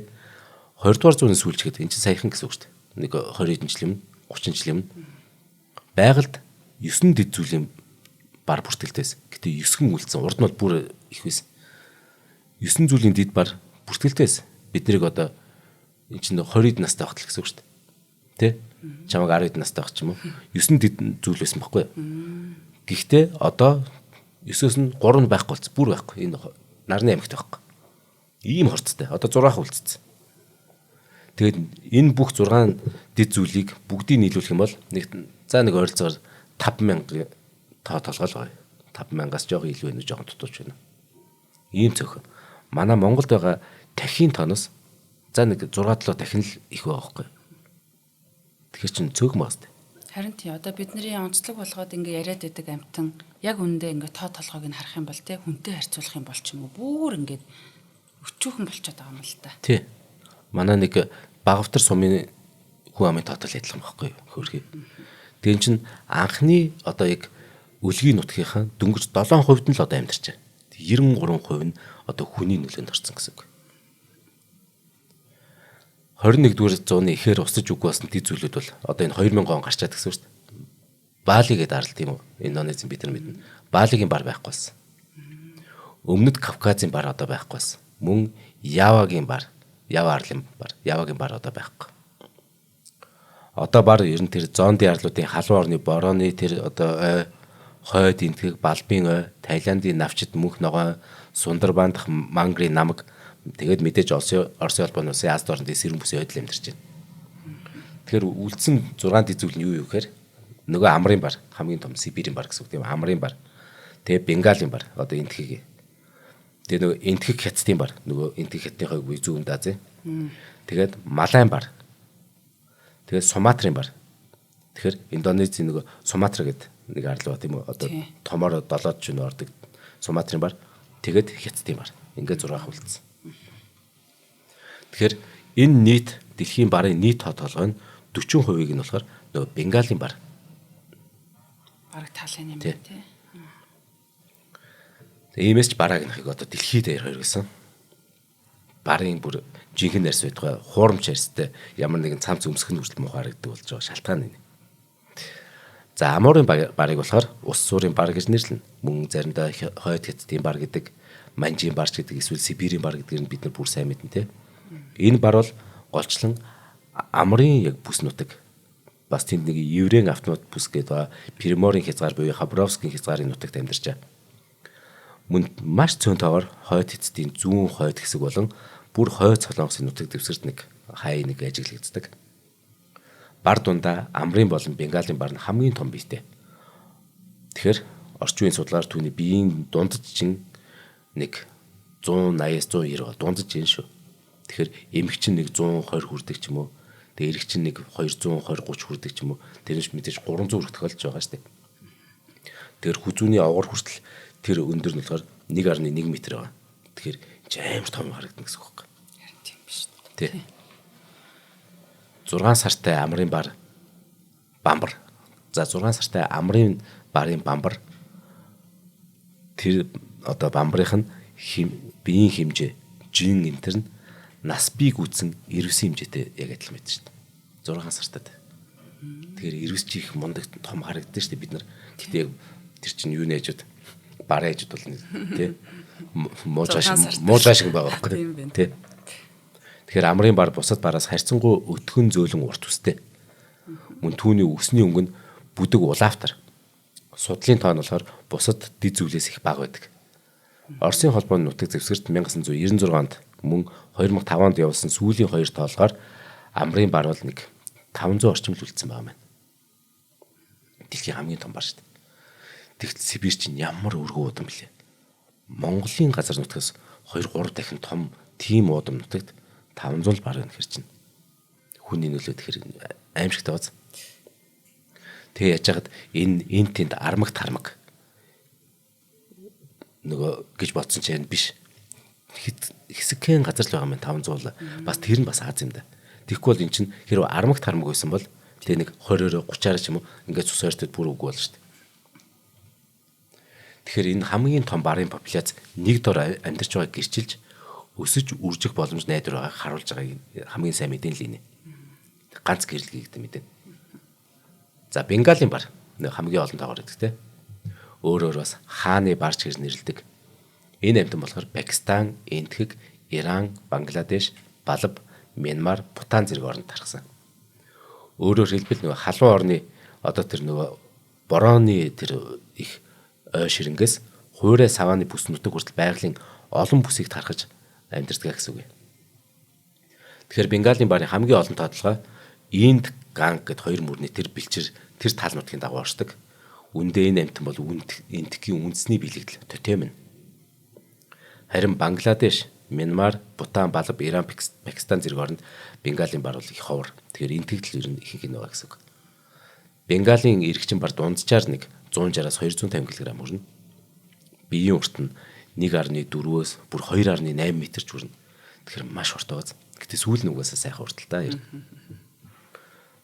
20 дугаар зууны сүүлчгээд энэ чинь саяхан гэсэн үг шүү дээ. Нэг 20 хэдэн жил юм, 30 жил юм. Байгальд 9 дэд зүйлийн бар бүртгэлтэйс. Гэтэ 9 хүн үлдсэн. Урд нь бол бүр их байсан. 9 зүйлийн дэд бар бүртгэлтэйс. Бид нарыг одоо энэ чинь 20-д настай багтал гэсэн үг шүү дээ. Тэ? Чамаг 10-д настай байх ч юм уу. 9 дэд зүйл байсан байхгүй юу? Гэхдээ одоо 9-өөс нь 3 байхгүй болц. Бүр байхгүй. Энэ нарны амьгт байхгүй. Ийм хорцтой. Одоо 6 үлдсэн. Тэгээд энэ бүх 6 дэд зүйлийг бүгдийг нийлүүлэх юм бол нэг ойролцоогоор 5,000 тоо толгой байгаа. 5,000-аас жоохон илүү байна уу, жоохон дутууч байна. Ийм цөөхөн. Манай Монголд байгаа дахин тооноос нэг 6-7 дахин л их байгаа байхгүй. Тэгэхээр чин цөөхөн багс тээ. Харин тий одоо бидний онцлог болгоод ингээ яриад байдаг амтан яг үндэ ингээ тоо толгойг нь харах юм бол тий хүнтэй харьцуулах юм бол ч юм уу бүр ингээ өчүүхэн болчиход байгаа юм л та. Тий. Манай нэг Багавтар сумын хүн амын тоотол адилхан байхгүй хөрхий. Тэгээ чин анхны одоо яг үлгийн нутгийнхаа дөнгөж 7% нь л одоо амьдарч байна. 93% нь одоо хүний нөлөөнд орсон гэсэн үг. 21-р зууны ихээр усаж үгүй болсон дэд зүйлүүд бол одоо энэ 2000 он гарчаад гэсэн үг шүү дээ. Баали гэдээ арал тийм үү? Индонезийн бид нар мэднэ. Баалигийн бар байхгүй болсон. Өмнөд Кавказын бар одоо байхгүй болсон. Мөн Явагийн бар, Ява арлын бар, Явагийн бар одоо байхгүй. Одоо бар ер нь тэр зондын арлуудын халуун орны борооны тэр одоо хойд энтгийг Балбын ой, Таиландын навчид мөнх ногоон, Сундарбандах мангрын намаг тэгээд мэдээж Оросын холбооны улсын Аз дорнодын сэрэн бүсийн ойдл амьдарч байна. Тэгэхээр үлдсэн 6 дэд зүйл нь юу гэхээр нөгөө амрын бар, хамгийн том Сибирийн бар гэсэн үг тийм амрын бар. Тэгээд Бенгалийн бар, одоо энтхийг. Тэгээд нөгөө энтхийг хятадын бар, нөгөө энтхийг хятадын хойг зүүн Азийн. Тэгээд Малайн бар. Тэгээд Суматрын бар. Тэгэхээр Индонезийн нөгөө Суматра гэдэг нэг арлуу тийм үү одоо томоор 7 ч нэ ордог Суматрын бар. Тэгээд хятадын бар. Ингээд 6 үлдсэн. Тэгэхээр энэ нийт дэлхийн барын нийт тоо толгой нь 40%-ийг нь болохоор нөгөө Бенгалийн бар. Бараг талын юм тий. Тэгээ иймээс ч бараг нахыг одоо дэлхийд даяар хоригсон. Барын бүр жинхэнэ арьс байтугай хуурамч арьстай ямар нэгэн цамц өмсгөх нь хүртэл муу харагддаг болж байгаа шалтгаан энэ. За Амурын барыг болохоор ус суурын бар гэж нэрлэнэ. Мөн заримдаа хойд хятадын бар гэдэг, Манжийн барч гэдэг эсвэл Сибирийн бар гэдгийг бид нар бүр сайн мэднэ те. Энэ бар бол голчлон Амрын яг бүс нутаг. Бас тэнд нэг еврейн автомат бүс гэдэг Приморын хязгаар буюу Хабаровскийн хязгаарын нутагт амьдарч байгаа. Мөн маш цөөн тоогоор хойд хятадын зүүн хойд хэсэг болон бүр хойд Солонгосын нутаг дэвсгэрт нэг хай нэг ажиглагддаг. Бар дундаа Амрын болон Бенгалийн бар нь хамгийн том биетэй. Тэгэхээр орчин үеийн судлаар түүний биеийн дундаж чин нэг 180-аас 190 дундаж юм шүү. Тэгэхээр эмэгч чинь нэг 120 хүрдэг ч юм уу. Тэгээ эрэгч чинь нэг 220 30 хүрдэг ч юм уу. Тэрнээс мэдээж 300 хүрэх тохиолдож байгаа шүү дээ. Тэгэхээр хүзүүний овгор хүртэл тэр өндөр нь болохоор 1.1 м байгаа. Тэгэхээр чи амар том харагдана гэсэн үг байна. Харин тийм биш үү? Тий. 6 сартай амрын бар бамбар. За 6 сартай амрын барын бамбар тэр одоо бамбарынх нь биеийн хэмжээ, жин энтер нь нас бийг үүсэн ирвэсийн хэмжээтэй яг адилхан байдаг шүү дээ. 6 сартад. Тэгэхээр ирвэс чих мундаг том харагддаг шүү дээ бид нар. Гэтэ яг тэр чинь юу нээжүүд бараа ээжүүд бол тий муужаа шиг байгаа байхгүй тий. Тэгэхээр амрын бар бусад бараас харьцангуй өтгөн зөөлөн урт үстэй. Мөн түүний өсний өнгө нь бүдэг улаавтар. Судлалын тоон болохоор бусад дэд зүйлээс их бага байдаг. Оросын холбооны нутаг зэвсгэрт 1996 онд мөн 2005 онд явуулсан сүүлийн 2 тоолгоор амрын бар бол нэг 500 орчим л үлдсэн байгаа юм. Дэлхийн хамгийн том бар шүү дээ. Тэгтэл Сибирь чинь ямар өргөө удам блэ. Монголын газар нутгаас 2-3 дахин том тийм удам нутагт 500 л бар байна хэр чинь. Хүний нөлөө тэгэхээр аимшигтай бац. Тэгээ яаж яагаад энэ тэнд армаг тармаг нөгөө гэж бодсон ч юм биш. Хэсэгхэн газар л байгаа юм 500 л. Бас тэр нь бас Аз юм да. Тэгэхгүй бол эн чинь хэрвээ армаг тармаг байсан бол тэгээ нэг 20-30-аар ч юм уу ингээд цус ойртод бүр үгүй болно шүү дээ. Тэгэхээр энэ хамгийн том барын популяц нэг дор амьдарч байгааг гэрчилж өсөж үржих боломж найдвар байгааг харуулж байгааг хамгийн сайн мэдэн л энэ. Ганц гэрлэгийг гэдэг мэдэн. За Бенгалийн бар хамгийн олон тоогоор гэдэг те. Өөр бас хааны барч гэж нэрлэдэг. Энэ амьтан болохоор Пакистан, Энтхэг, Иран, Бангладеш, Балб, Мянмар, Бутан зэрэг орнд тархсан. Өөрөөр хэлбэл халуун орны одоо тэр борооны тэр их ой ширэнгээс хуурай савааны бүс нутаг хүртэл байгалийн олон бүсийг тархаж амьдардаг гэсэн үг. Тэгэхээр Бенгалийн барын хамгийн олон тоотлогоо Инд Ганг гэд хоёр мөрний тэр бэлчээр тэр тал нутгийн дагуу оршдог. Үндэ энэ амьтан бол Энтхийн үндэсний билэгдэл тотем нь. Харин Бангладеш, Мянмар, Бутан, Балб, Иран, Пакистан зэрэг орнд Бенгалийн бар бол их ховор. Тэгэхээр энтгэгдэл ер нь ихэнх нь байгаа гэсэн үг. Бенгалийн эрэгчин бар дунджаар нэг 160-аас 250 кг хүрнэ. Биеийн урт нь 1.4-өөс бүр 2.8 м ч хүрнэ. Тэгэхээр маш урт байгаа. Гэтэ сүүл нь угаасаа сайхан урт л та.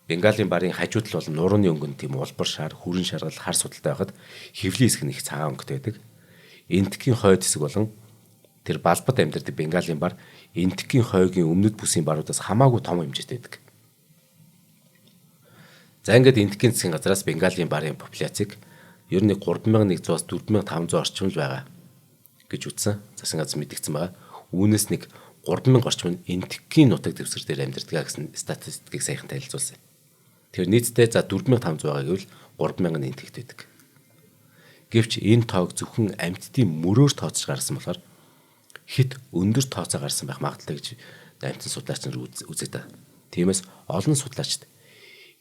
Бенгалийн барын хажууд л бол нурууны өнгөнд тийм улбар шар, хүрэн шаргал, хар судалтай байхад хэвлийн хэсэг нь их цагаан өнгөтэй байдаг. Энтхийн хойд хэсэг болон тэр Балбад амьдардаг Бенгалийн бар Энтхийн хойгийн өмнөд бүсийн баруудаас хамаагүй том хэмжээтэй байдаг. За ингээд Энтхийн засгийн газраас Бенгалийн барын популяцийг ер нь 3100-аас 4500 орчим л байгаа гэж үзсэн. Засгийн газар мэдгдсэн байгаа. Үүнээс нэг 3000 орчим нь Энтхийн нутаг дэвсгэр дээр амьдардаг гэсэн статистикийг саяхан танилцуулсан. Тэгэхээр нийтдээ за 4500 байгаа гэвэл 3000 Энтхэгт байдаг. Гэвч энэ тоог зөвхөн амьтдын мөрөөр тооцож гаргасан болохоор хит өндөр тооцоо гарсан байх магадлалтай гэж амьтан судлаач нар үздэг. Тиймээс олон судлаачид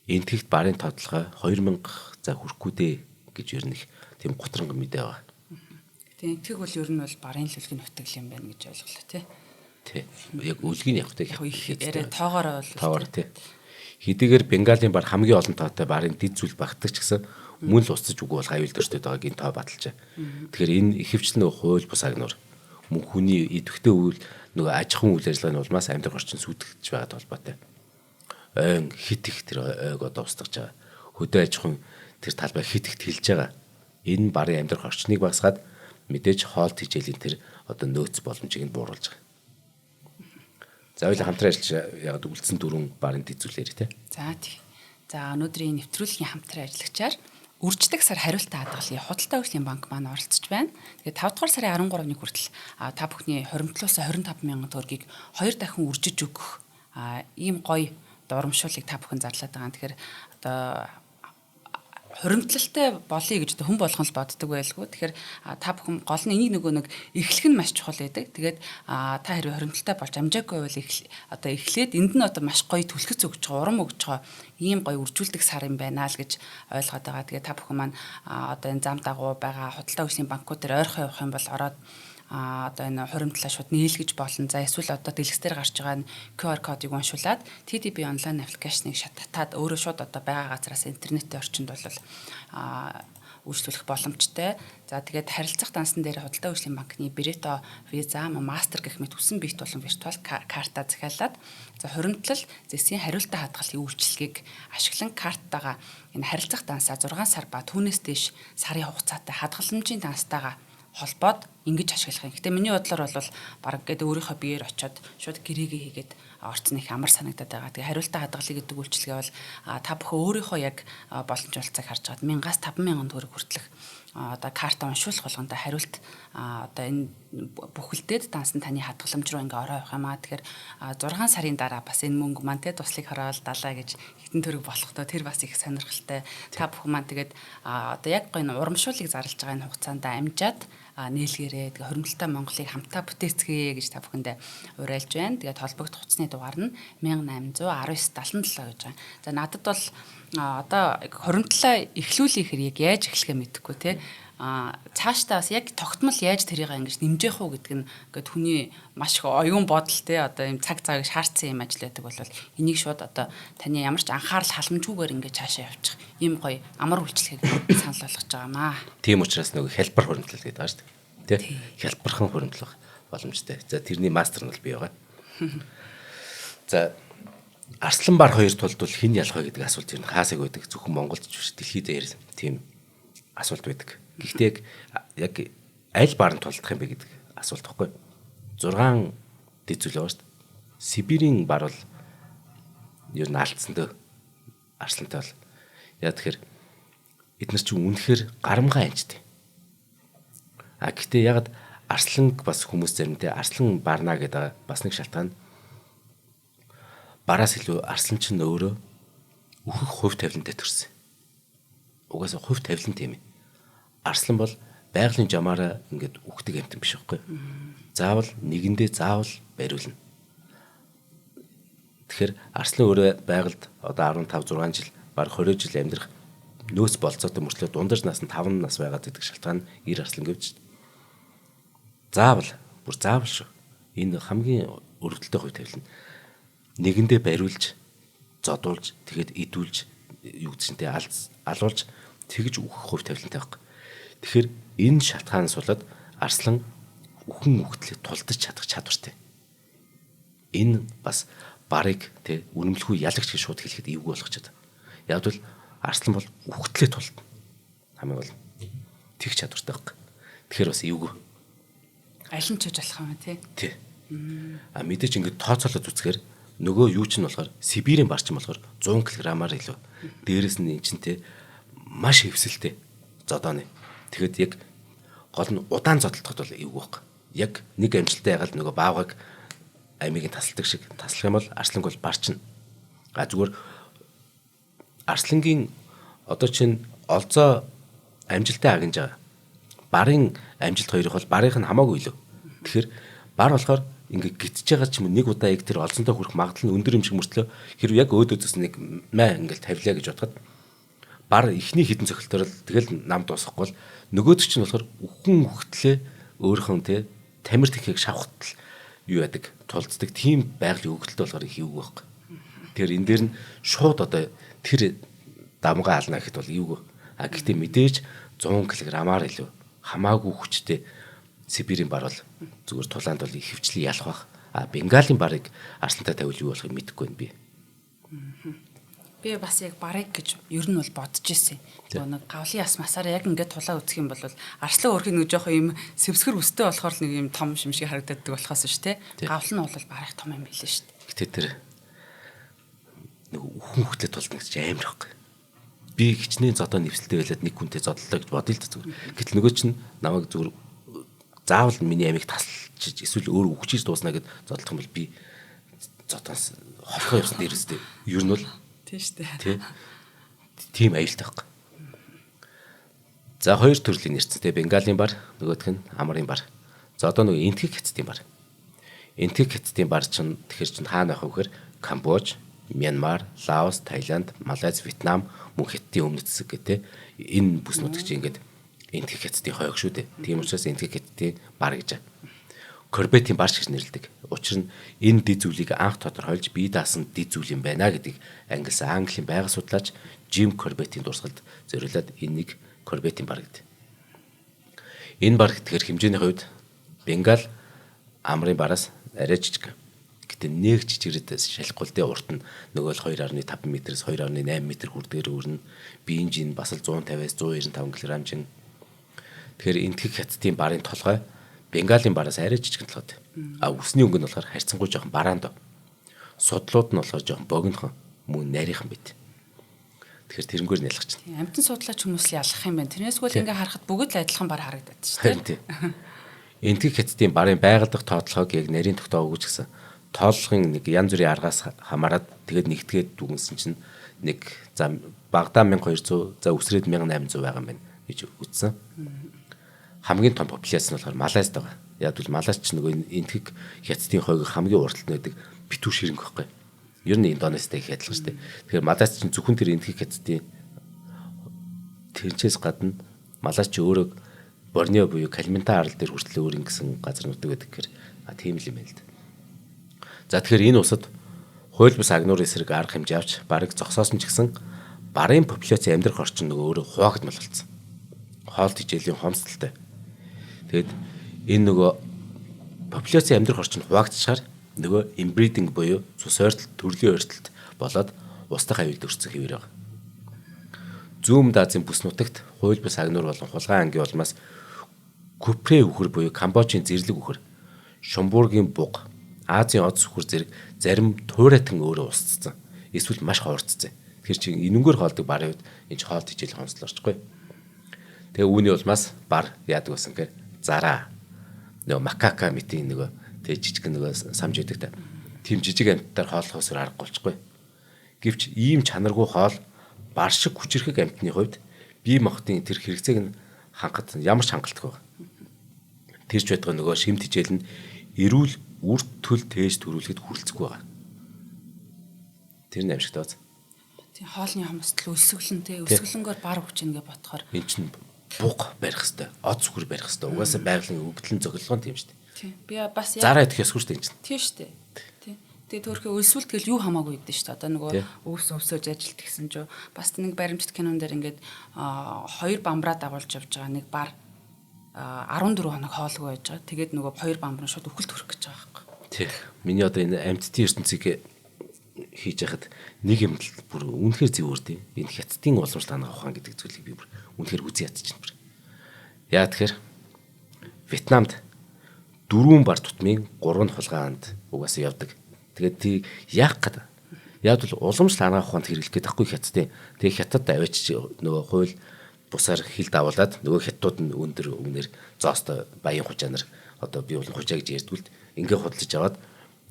Энтхэгт барын тоотлогоо 2000 за хүрэхгүй дээ гэж ер нь их тийм гутранг мэдээ байгаа. Тэгээ Энтхэг бол ер нь бол барын лүлгийн нутаг юм байна гэж ойлголоо тий. Тий. Яг үлгийн явахтай яриа тоогоор бол тоогоор тий. Хэдийгээр Бенгалийн бар хамгийн олон тоотой барын дид зүйл багтдаг ч гэсэн мөн л устж үгүй бол аюул дөрштэй байгааг энэ тоо баталжээ. Тэгэхээр энэ ихэвчлэн хууль бус агнуур мөн хүний идэвхтэй үйл аж ахуйн үйл ажиллагааны улмаас амьдрах орчин сүйтгэж байгаад холбоотой. Ойн хит их тэр ойг одоо устгаж байгаа. Хөдөө аж ахуйн тэр талбай хит ихт хэлж байгаа. Энэ барын амьдрах орчныг багасгаад мэдээж хоолт хичээлийн тэр одоо нөөц боломжийг нь бууруулж байгаа. За хоёул хамтран ажиллаж ягаад үлдсэн дөрвөн барын дэзүүлээрээ тий. За тий. За өнөөдрийн нэвтрүүлгийн хамтран ажиллагчаар үрждэг сар хариултаа хадгалын худалдаа үйлчлийн банк маань оролцож байна. Тэгээд 5 дугаар сарын 13-ны хүртэл та бүхний хоримтлуулсан 25,000 төгрөгийг 2 дахин үржиж өгөх ийм гоё дурамшуулыг та бүхэн зарлаад байгаа. Тэгэхээр одоо хуримтлалтай болъё гэж хүн болгон л боддог байлгүй. Тэгэхээр та бүхэн гол нь энийг нөгөө нэг эхлэх нь маш чухал байдаг. Тэгээд та хэрвээ хуримтлалтай болж амжаагүй бол одоо эхлээд энд нь одоо маш гоё түлхэц өгч байгаа, урам өгч байгаа ийм гоё үржүүлдэг сар юм байна л гэж ойлгоод байгаа. Тэгээд та бүхэн маань одоо энэ зам дагуу байгаа худалдаа үйлчлийн банкуд дээр ойрхон явах юм бол ороод одоо энэ хуримтлаа шууд нийлгэж болно. За эсвэл одоо дэлгэц дээр гарч байгаа QR кодыг уншуулад TTB онлайн аппликейшнийг татаад өөрөө шууд одоо байгаа газараас интернетийн орчинд бол үйлчлүүлэх боломжтой. За тэгээд харилцах дансан дээр худалдаа үйлчлийн банкны Bereto, Visa, Master гэх мэт хүссэн биет болон виртуал карта захиалаад за хуримтлал зэсийн хариултаа хадгалын үйлчилгээг ашиглан карттайгаа энэ харилцах дансаа 6 сар ба түүнээс дээш сарын хугацаатай хадгаламжийн дансатайгаа холбоод ингэж ашиглах юм. Гэтэ миний бодлоор бол баг гэдэг өөрийнхөө биеэр очиод шууд гэрээгээ хийгээд орцсон их амар санагдаад байгаа. Тэгээ хариултаа хадгалъя гэдэг үйлчилгээ бол та бүхэн өөрийнхөө яг боломжтой харж байгаад 1000-аас 5,000 төгрөг хүртэлх одоо карта уншуулах болгонд хариулт одоо энэ бүхэлдээд дансан таны хадгаламж руу ингээ ороо явах юм аа. Тэгэхээр 6 сарын дараа бас энэ мөнгө маань те туслыг хороол далаа гэж хитэн төгрөг болохдоо тэр бас их сонирхолтой. Та бүхэн маань тэгээд одоо яг гоо энэ урамшуулыг зарлж байгаа энэ хугацаанд амжаад нээлгээрээ тэгээ хоримтлалтай Монголыг хамтаа бүтээцгээе гэж та бүхэндээ уриалж байна. Тэгээд холбогдох хуцсны дугаар нь 1819 77 гэж байна. За надад бол одоо хоримтлалаа эхлүүлэхээр яг яаж эхлэхээ мэдэхгүй те. Цаашдаа бас яг тогтмол яаж тэрийг ингэж нэмжээх үү гэдэг нь ингээд хүний маш их оюун бодол те одоо юм цаг цагийг шаардсан юм ажил байдаг бол энийг шууд одоо таны ямар ч анхаарал халамжгүйгээр ингэж цаашаа явуучих ийм гоё амар үйлчлэгийг санал болгож байгаамаа. Тийм учраас нөгөө хялбар хуримтлал гэдэг байгаа шүү дээ. Тэ? Хялбархан хуримтлах боломжтой. За тэрний мастер нь бол би байгаа. За Арслан бар хоёр тулд хэн ялах вэ гэдэг асуулт юм хаасаг байдаг. Зөвхөн Монголд ч биш дэлхийд дээр тийм асуулт байдаг. Гэхдээ яг аль баранд тулдах юм бэ гэдэг асуулт байхгүй. 6 дэд зүйл байгаа шүү дээ. Сибирийн бар бол ер нь алдсан дөө. Арслантай бол. Яа тэгэхээр эдгээр чинь үнэхээр гарамгай амжтай. Гэхдээ ягаад арслан бас хүмүүс заримдээ арслан барна гэдэг бас нэг шалтгаан. Бараас илүү арслан чинь өөрөө өөхөх хувь тавилантай төрсөн. Угаасаа хувь тавилан тийм ээ. Арслан бол байгалийн жамаараа ингээд үхдэг амтан биш байхгүй. Заавал нэгэндээ заавал бариулна. Тэгэхээр арслан өөрөө байгальд одоо 15 6 жил баг 20 жил амьдрах нөөц болцоотой мөрчлөө дундаж нас нь 5 нас байгаа гэдэг шалтгаан ир арслан гэвч заавал бүр заавал шүү. Энэ хамгийн өргөдөлтэй хувь тавилан. Нэгэндээ бариулж, зодуулж, тэгэд идүүлж, юу гэж нэ алуулж тэгж үхэх хувь тавилантай байхгүй. Тэгэхээр энэ шалтгаанаас болоод арслан үхэн үхтлээ тулдаж чадах чадвартай. Энэ бас барыг тэ үнэмлэхүй ялагч гэж шууд хэлэхэд эвгүй болгочод. Яг бол арслан бол үхтлээ тулдна. Хамгийн гол тэг чадвартай байхгүй. Тэгэхээр бас эвгүй. Аль нь ч болж болох юм тий. Тий. Мэдээч ингэж тооцоолоод үзэхээр нөгөө юу ч нь болохоор Сибирийн барчин болохоор 100 кг-аар илүү. Дээрээс нь эн чинь тий маш хөвсөлтэй зодооны. Тэгэхэд яг гол нь удаан зодтолдоход бол эвгүй байхгүй. Яг нэг амжилттай ягаад нөгөө баавгаг амийг тасалдаг шиг таслах юм бол арсланг бол барчна. Зүгээр арслангийн одоо чинь олзоо амжилттай агнж байгаа. Барын амжилт хоёрыг бол барынх нь хамаагүй илүү. Тэгэхээр бар болохоор ингээ гитж байгаа ч юм нэг удаа яг тэр олзонтой хүрэх магадлал нь өндөр юм шиг мөртлөө хэрв яг өөдөөс нэг маа ингээл тавилаа гэж бодоход бар ихний хідэн цохилтоор л тэгэл нам дуусахгүй л нөгөөд чинь болохоор үхэн үхтлээ өөрхөн те тамир тэхийг шавхтал юу яадаг тулцдаг тийм байгалийн өгдөлт болохоор их эвгүй байхгүй. Тэгэхээр энэ дээр нь шууд одоо тэр дамгаа ална гэхэд бол эвгүй. Гэхдээ мэдээж 100 кг-аар илүү хамаагүй хүчтэй Сибирийн бар бол зүгээр тулаанд бол их хөвчлэн ялах байх. Бенгалийн барыг арслантай тавил юу болохыг мэдэхгүй байна би. Би бас яг барыг гэж ер нь бол бодож ирсэн. Нэг гавлын яс масаараа яг ингээд тулаа үсэх юм бол арслан өөрхий нэг жоох юм сэвсгэр өстэй болохоор нэг юм том юм шиг харагддаг болохоос шүү дээ. Гавл нь бол барыг том юм билээ шүү дээ. Гэтэ тэр нэг үхэн хөхлөд тулна гэж амар байхгүй. Би хичнээн зодоо нэвсэлтэй байлаад нэг хүнтэй зодлоо гэж бодъё л та зүгээр. Гэтэл нөгөө чинь намайг зүгээр заавал миний амийг тасалж эсвэл өөр үхчихж дуусна гэд зодлох юм бол би зодоос ховхоо явсан дээрстэй. Ер нь бол тийм шүү дээ. Тий. Тийм аюултай байхгүй. За хоёр төрлийн нэрцтэй Бенгалийн бар, нөгөөх нь Амрын бар. За одоо нөгөө энтхэг хятадын бар. Энтхэг хятадын бар чинь тэгэхэр чинь хаана байх вэ гэхээр Камбож, Мянмар, Лаос, Таиланд, Малайз, Вьетнам мөн хятадын өмнөд хэсэг гэдэг энэ бүс нутаг чинь ингээд энтхэг хятадын хойг шүү дээ. Тийм учраас энтхэг хятадын бар гэж. Корбетийн бар гэж нэрлэдэг. Учир нь энэ дид зүйлийг анх тодорхойлж бие даасан дид зүйл юм байна гэдгийг ангилсан Английн байгаль судлаач Жим Корбетийн дурсгалд зориулаад энийг Корбетийн бар гэдэг. Энэ бар тэгэхээр хэмжээний хувьд Бенгал Амрын бараас арай жижиг. Гэтэ нэг жижигрэд шалахгүй л дээ урт нь нөгөө л 2.5 м-с 2.8 м хүрдгээр өрнө. Биеийн жин бас л 150-аас 195 кг жин. Тэгэхээр энтхэг хятадын барын толгой Бенгалийн бараас арай жижиг толгойд. Үсний өнгө нь болохоор харьцангуй жоохон бараанд. Судлууд нь болохоор жоохон богинохон мөн нарийнхан байт. Тэгэхээр тэрнгээр нь ялгч. Амтан судлаач хүмүүс л ялах юм байна. Тэрнээс гол ингээ харахад бүгд л адилхан бар харагдаад шүү дээ. Энтхэг хятадын барын байгаль дахь тоотлогыг яг нарийн тогтоог өгч гисэн. Тооллогын нэг янз бүрийн аргаас хамаарат тэгээд нэгтгээд дүгнсэн чинь нэг за багадаа 1200 за өсрээд 1800 байгаа юм байна гэж үтсэн. Хамгийн том популяц нь болохоор Малайзд байгаа. Яг бол Малайз ч нөгөө энтхэг хятадын хойг хамгийн урталт нэдэг битүү ширэнг байхгүй. Ер нь Индонезитэй их адилхан шүү дээ. Тэгэхээр Малайз ч зөвхөн тэр энтхэг хятадын тэрчээс гадна Малайз ч өөрөө Борнео буюу Калимантан арал дээр хүртэл өөр ингэсэн газар нутаг байдаг гэхээр тийм л юм байна л да. За тэгэхээр энэ усад хууль бус агнуурын эсрэг арга хэмжээ авч барыг зогсоосон ч гэсэн барын популяцийн амьдрах орчин нөгөө өөрөө хуваагдмал болсон. Хоолт хичээлийн хомсдолтой. Тэгэд энэ нөгөө популяцийн амьдрах орчин хуваагдчихаар нөгөө инбридинг буюу цус ойртолт, төрлийн ойртолт болоод устдах аюулд өрсөн хэвээр байгаа. Зүүн Азийн бүс нутагт хууль бус агнуур болон хулгайн ангийн улмаас Купрэ үхэр буюу Камбожийн зэрлэг үхэр, Шумбургийн буг, Азийн од сүхэр зэрэг зарим туйратан өөрөө устцсан. Эсвэл маш ховорцсон. Тэр чинь энэнгээр хоолдог барын үед энэ хоолт хичээл хонслоорчгүй. Тэгээ үүний улмаас бар яадаг байсан гэхээр зараа нөгөө макака мэтийн нөгөө тэг жижиг нөгөө самж идэг та. Тим жижиг амьтдаар хооллохоос аргагүй болчихгүй. Гэвч ийм чанаргүй хоол бар шиг хүчрхэг амьтны хувьд бие махбодын тэр хэрэгцээг нь хангахад ямар ч хангалттай байна. Тэрч байтугай нөгөө шимт хичээл нь эрүүл үр төл тээж төрүүлэхэд хүрэлцэхгүй байгаа. Тэр нь амжигтай бац. Тийм хоолны хомсдол өсөглөн те өсөглөнгөөр бар хүч ингээ ботхоор эн чинь буг барих хэвээр, од сүхэр барих хэвээр. Угаасаа байгалийн өгдлөн зөглөн тийм шүү дээ. Тийм. Би бас зараа идэх ёсгүй шүү дээ энэ чинь. Тийм шүү дээ. Тийм. Тэгээ төрхөө өлсвөл тэгэл юу хамаагүй гэдэг шүү дээ. Одоо нөгөө өвсөж ажилт гэсэн ч бас нэг баримтат кинон дээр ингээд хоёр бамбраа дагуулж явж байгаа нэг бар 14 хоног хоолгүй байж байгаа. Тэгээд нөгөө хоёр бамбар шууд үхэлд хүрэх гэж байгаа байхгүй. Тийм. Миний одоо энэ амьтдын ертөнцийг хийж яхад нэг юм л бүр үнэхээр зөвөр тийм. Энэ хятадын уламжлалт авах ухаан гэдэг зүйлийг би бүр үнэхээр үзий ядчихна бүр. Яа тэгэхээр Вьетнамд 4 бар тутмын 3 хулгаанд угаасаа явдаг. Тэгээд тий яах гээд яавал уламжлалт авах ухаанд хэрэглэх гээд байхгүй хятадын. Тэгээ хятад аваач нөгөө хууль бусаар хил давуулаад нөгөө хятадууд нь өндөр өмнөр зоостой баян хужаанаар одоо би бол хужаа гэж ярьдгүй л ингээ худалдаж аваад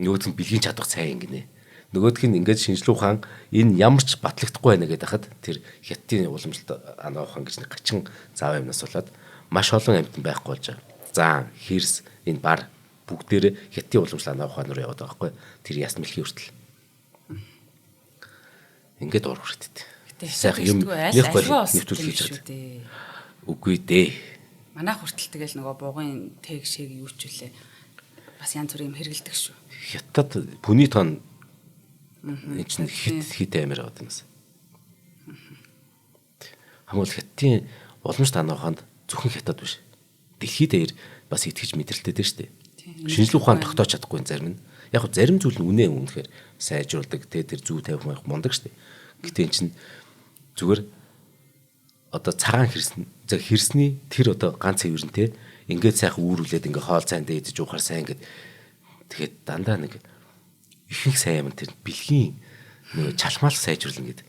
нөгөөдх нь бэлгийн чадвар сайн гинэ. Нөгөөх нь ингээд шинжлэх ухаан энэ ямар ч батлагдахгүй байна гэдэг хахад тэр хятадын уламжлалт анаа ухаан гэж нэг гачин заав юмнаас болоод маш олон амьтан байхгүй болж байгаа. Заан, хэрс, энэ бар бүгдээр хятадын уламжлалт анаа ухаан руу яваад байгаа байхгүй. Тэр яс мэлхий хүртэл. Ингээд уур хүртэд. Сайхан юм нэг бол нэвтрүүлэх хийж байгаа. Үгүй дээ. Манайх хүртэл тэгэл нөгөө буугын тэг шиг юу ч үлээ. Бас янз бүрийн юм хэрэгэлдэг шүү. Хятад бүний тон энэ чинь хит амир аваад юмс. Хамгал хятадын уламжлалт анааханд зөвхөн хятад биш. Дэлхийд дээр бас итгэж мэдрэлтэй дээ шүү дээ. Шинжлэх ухаан тогтоож чадахгүй зарим нь. Яг хөө зарим зүйл нь үнэ үнэхээр сайжруулдаг. Тэр зүү тавих маяг мундаг шүү дээ. Гэтэ эн чинь зүгээр одоо цагаан хэрсний тэр одоо ганц хэвэрнтэй ингээд сайхан үүрүүлээд ингээ хоол цайнд идэж уухаар сайн ингээд тэгэхэд дандаа нэг ихэнх сайн юм тэр бэлгийн нөгөө чалмаал сайжруулна гэдэг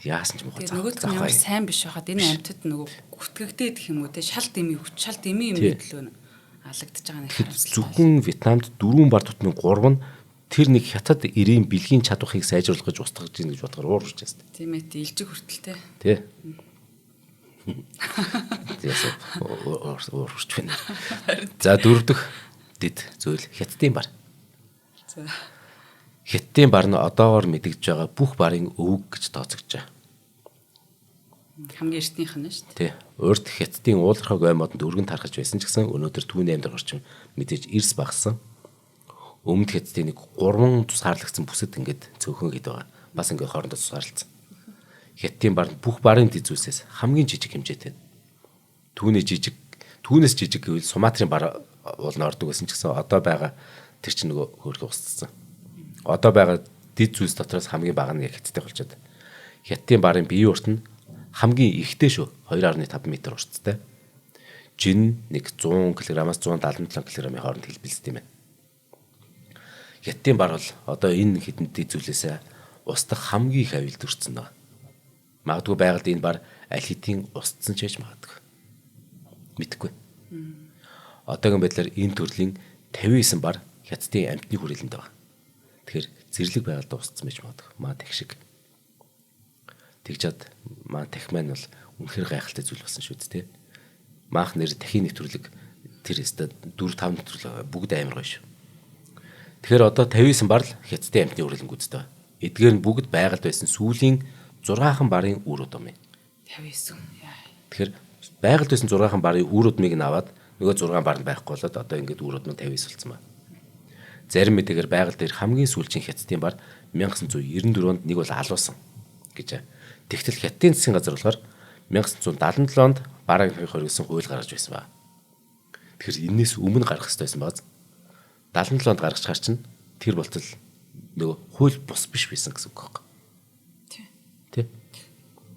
яасан ч мохоо заах байх. Сайн биш байхад энэ амьтад нөгөө гүтгэгдээд гэх юм уу те шал дэмий юм мэдлөө алагдаж байгаа нэг харамсалтай. Зөвхөн Вьетнамд 4 бар тутмын 3 нь тэр нэг хятад ирийн бэлгийн чадварыг сайжруулах гэж устгаж гин гэж бодохоор уурч яст. Тийм ээ илжиг хүртэлтэй. Тий. Ясаа уурч байна. За дөрөвдөх дэд зүйл хятадын бар. За. Хятадын бар нь одоогоор мэдэгдэж байгаа бүх барын өвөг гэж тооцогдож байгаа. Хамгийн эртнийх нь шүү Тий. дээ. Урд хятадын уулархаг ой модонд өргөн тархаж байсан ч гэсэн өнөөдөр түүний амьдрал орчим мэдээж эрс багсан. Өмнөд хятадын нэг 3 тусгаарлагдсан бүсэд ингээд цөөхөн гээд байгаа. Бас ингээд хоорондоо тусгаарлагдсан. Хятадын бар бүх барын дэд зүйлсээс хамгийн жижиг хэмжээтэй. Түүнээс жижиг гэвэл Суматрын бар уулна ордог байсан ч гэсэн одоо байгаа тэр чинь нөгөө хөргө устсан. Одоо байгаа дэд зүйлс дотроос хамгийн бага нь хятадтай болчиход. Хятадын барын бие урт нь хамгийн ихтэй шүү 2.5 м урттай. Жин нэг 100 кг-аас 177 кг-ийн хооронд хэлбэлцдэг юм байна. Хятадын бар бол одоо энэ хэдэн дэд зүйлээсээ устдах хамгийн их авилд өрцөн байна. Магадгүй байгаль энэ бар аль хэдийн устсан ч байж магадгүй. Мэдхгүй. Одоогийн байдлаар энэ төрлийн 59 бар хятадын амьтны хүрээлэнд байна. Тэгэхээр зэрлэг байгальд устсан байж магадгүй. Маа тех шиг. Тэгжээд маа тех маань бол үнэхээр гайхалтай зүйл болсон шүү дээ. Маах нэр техийн нэвтрүүлэг тэр өстө 4-5 нэвтрүүлэг бүгд амар гоё шүү. Тэгэхээр одоо 59 бар л хятадын амьтны хүрээлэн гүйцэтгэв. Эдгээр нь бүгд байгальд байсан сүүлийн 6хан барын үр удам юм. 59. Тэгэхээр байгальд байсан 6хан барын үр удмыг нь аваад нөгөө 6 бар нь байхгүй болоод одоо ингээд үр удам 59 болсон байна. Зарим мэдээгээр байгаль дээр хамгийн сүүлийн хятадын бар 1994 онд нэг бол алуусан гэж. Тэгтэл хятадын засгийн газар болохоор 1977 онд бараг хоригдсон хууль гаргаж байсан ба. Тэгэхээр энэс өмнө гарах хэрэгтэй байсан бааз. 77 онд гаргаж чаар чинь тэр болтол нөгөө хууль бус биш байсан гэсэн үг байхгүй. Тий.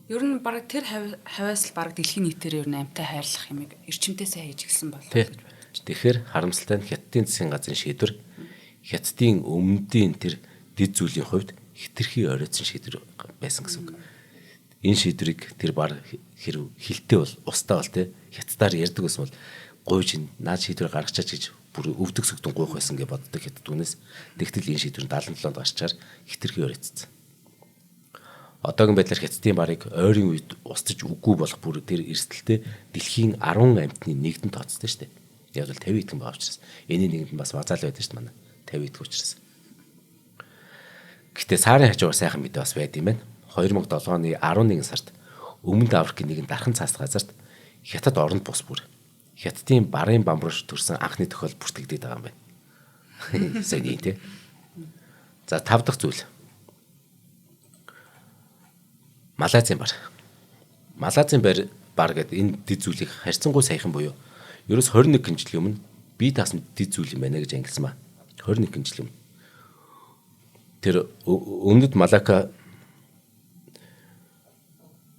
Ер нь баг тэр хавьяас л баг дэлхийн нийтээр ер нь амьтаа хайрлах юмыг эрчимтэй сайн хийж эхэлсэн болов Тий. гэж бодож. Тэгэхээр харамсалтай нь Хятадын засгийн газрын шийдвэр Хятадын өмнөдийн тэр дэд зүйлийн хувьд хитрхи оройтсон шийдвэр байсан гэсэн үг. Энэ шийдвэрийг тэр бар хэрв хилтэй бол устаа бол тий Хятадаар ярьдаг гэсэн бол гуйж наад шийдвэр гаргачаач гэж бүр өвдөг сүгдэн гуйх байсан гэж боддог Хятад түнээс. Тэгтэл энэ шийдвэр 77-нд гарчаар хитрхи оройтсон. Одоогийн байдлаар Хятадын барыг ойрын үед устж үгүй болох бүр тэр эрсдэлтэй дэлхийн 10 амьтны нэгдэнд тооцсон шүү дээ. Яг л 50 итгэн байгаа учраас энэний нэгэнд бас базаал байдаг шүү дээ манай 50 итгэв учраас. Гэтэ сарын хажуугаар сайхан мэдээ бас байд юм байна. 2007 оны 11 сард Өмнөд Африкийн нэгэн дархан цаас газарт Хятад оронд бус бүр Хятадын барын бамбарш төрсэн анхны тохиол бүртгэгдээд байгаа юм байна. Сэний тий. За 5 дахь зүйл. Малайзын бар. Малайзын бар гэдэг энэ дэд зүйлийг харьцангуй саяхан буюу ерөөс 21 жилийн өмнө бие даасан дэд зүйл юм байна гэж ангилсан ба. 21 жилийн өмнө. Тэр өмнөд Малака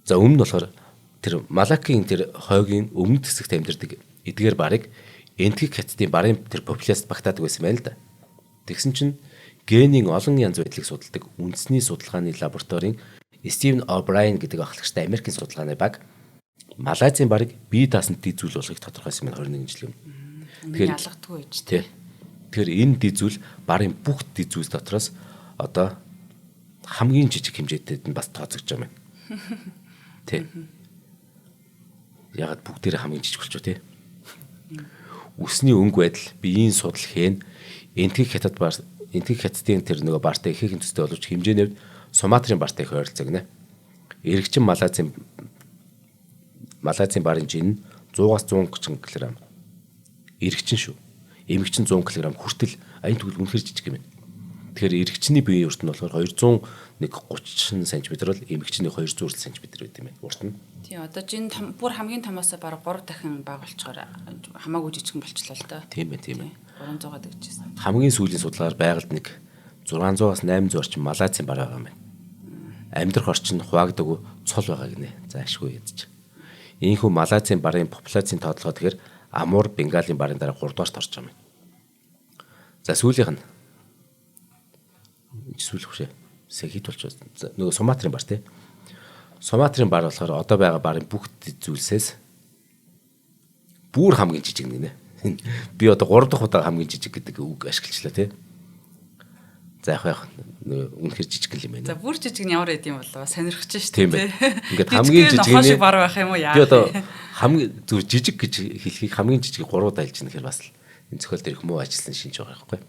за өмнө нь болохоор тэр Малакийн тэр хойгийн өмнөд хэсэгт амьдардаг эдгээр барыг энтгийг Хятадын барын тэр популяц багтаадаг байсан байна л да. Тэгсэн чинь генийн олон янз байдлыг судалдаг үндэсний судалгааны лабораторийн Стивен О'Брайен гэдэг ахлагчтай Америкийн судалгааны баг Малайзын барыг бие даасан дэд зүйл болохыг тодорхойлсон байна 21 жилийн өмнө. Тэгэхээр ялгадаггүй гэж тий. Тэгэхээр энэ дэд зүйл барын бүх дэд зүйлс дотроос одоо хамгийн жижиг хэмжээтэд нь бас тооцогдож байгаа юм. Тий. Ягаад бүгдээрээ хамгийн жижиг болчихоо тий. Үсний өнгө байдал, биеийн судал хэн энтгийг Хятадын тэр нөгөө бартай ихээхэн төстэй боловч хэмжээний хувьд Суматрын бартай их ойролцоо гинэ. Эрэгчин Малайзын барын жин 100-аас 130 кг. Эрэгчин шүү. Эмэгчин 100 кг хүртэл аян тэгвэл үнэхэр жижиг юм байна. Тэгэхээр эрэгчний биеийн урт нь болохоор 230 см бол эмэгчний 200 см байт юм байна. Урт нь. Тий, одоо жин бүр хамгийн томоосоо бараг 3 дахин бага болчоор хамаагүй жижигэн болчлоо л доо. Тийм байна. 300-аад гэжсэн. Хамгийн сүүлийн судалгаар байгальд нэг 600-аас 800 орчим Малайзын бар байгаа юм байна. Амьдрах орчин хуваагдаагүй цол байгаа гинэ. За ашгүй ядчих. Ийхүү Малайзын барын популяцийн тоотлогоо тэгэхээр Амур, Бенгалийн барын дараа 3 дугаарт орж байгаа юм. За сүүлийнх нь сүүлх шээ. Сэхит болчихсон. Нөгөө Суматрын бар тий. Суматрын бар болохоор одоо байгаа барын бүх зүйлсээс бүр хамгийн жижиг нэг нэ. Би одоо 3 дахь удаа хамгийн жижиг гэдэг үг ашиглачлаа тий. За яг үнэхэр жижиг юм байна. За бүр жижиг нь ямар байд юм болоо сонирхож шүү дээ. Тийм байна. Ингээд хамгийн жижиг нь бар байх юм уу яа. Би одоо хамгийн зүр жижиг гэж хэлхийг хамгийн жижиг 3 удаа хэлж байгаа гэхээр бас энэ зохиол дээр их муу ажилласан шинж байгаа байхгүй.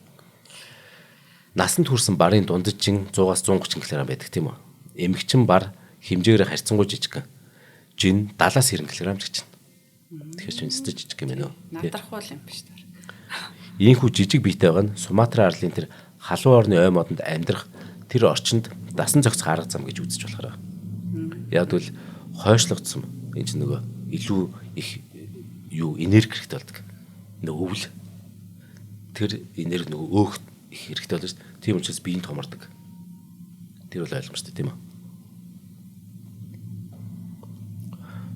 Насанд хүрсэн барын дундажчин 100-аас 130 кг байдаг тийм үү. Эмэгчин бар хэмжээгээр харьцангуй жижиг. Жин 70-аас 90 кг гэж байна. Тэгэхээр ч үнэтэй жижиг юм байна уу? Надрахуул юм биш үү? Ийхүү жижиг биетэй байгаа нь Суматра арлын тэр халуун орны ой модонд амьдрах тэр орчинд дасан зохицох арга зам гэж үзэж болохоор байгаа. Яг л хойшлогдсон энэ ч нөгөө илүү их энерги хэрэгтэй болдог. Нөгөө өвөл тэр энерги нөгөө өөх их хэрэгтэй болно шүү дээ. Тийм учраас биеийн томордог. Тэр бол ойлгомжтой тийм үү?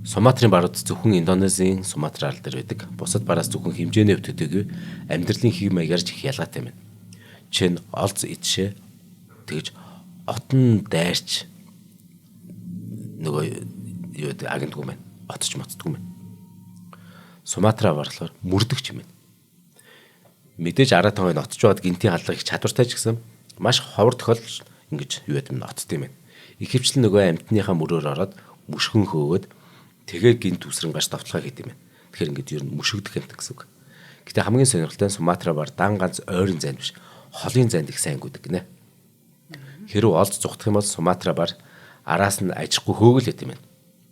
Суматрын барууд зөвхөн Индонезийн Суматра арал дээр байдаг. Бусад бараас зөвхөн хэмжээний хувьд төдийгүй амьдралын хэв маягаар ч их ялгаатай байна. Жишээ нь олз идшээ тэгж отон дайрч нөгөө юу гэдэг агентгүй байна. Отч моцдгүй байна. Суматра барлахаар мөрдөгч юм байна. Мэдээж араа тавын отч бод гинтийн халдвар их чадвартай ч гэсэн маш ховор тохиолдол ингэж юу гэдэг нь отд юм байна. Ихэвчлэн нөгөө амьтныхаа мөрөөр ороод мөшгөн хөөгөөд тэгээ гинт үсрэн гаш давталгаа хийдэг юм байна. Тэгэхээр ингэж ер нь мөшөгдөх юм гэсэн үг. Гэтэ хамгийн сонирхолтой нь Суматра бар дан ганц ойрын зайд биш холын зайд их сайн гүдэг гинэ. Хэрвээ олж зүгтах юм бол Суматра бар араас нь ажихгүй хөөгөл байт юм байна.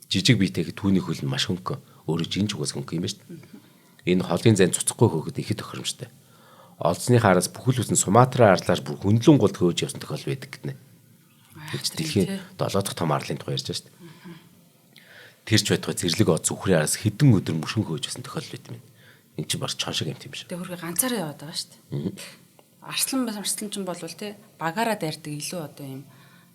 Жижиг биетэйг түүний хөл нь маш хөнгөн. Өөрөө жинж угаас хөнгөн юм байна шүү дээ. Энэ холын зайд цуцахгүй хөөгд ихэд тохиромжтой. Олзны хараас бүхэл үсэн Суматра арлаар бүр хөндлөн гол хөөж явсан тохиол байдаг гинэ. Дэлхийн 7 дахь том арлын тухай ярьж байгаа шүү дээ. Тэр ч байтугай зэрлэг од зүхрийн араас хэдэн өдөр мөшгөн хөөж явсан тохиол байт юм. Энд чинь бар чон шиг юм тийм шүү. Тэгээ хөргө ганцаараа яваад байгаа шүү дээ. Арслан ч болвол те багаараа дайрдаг илүү одоо юм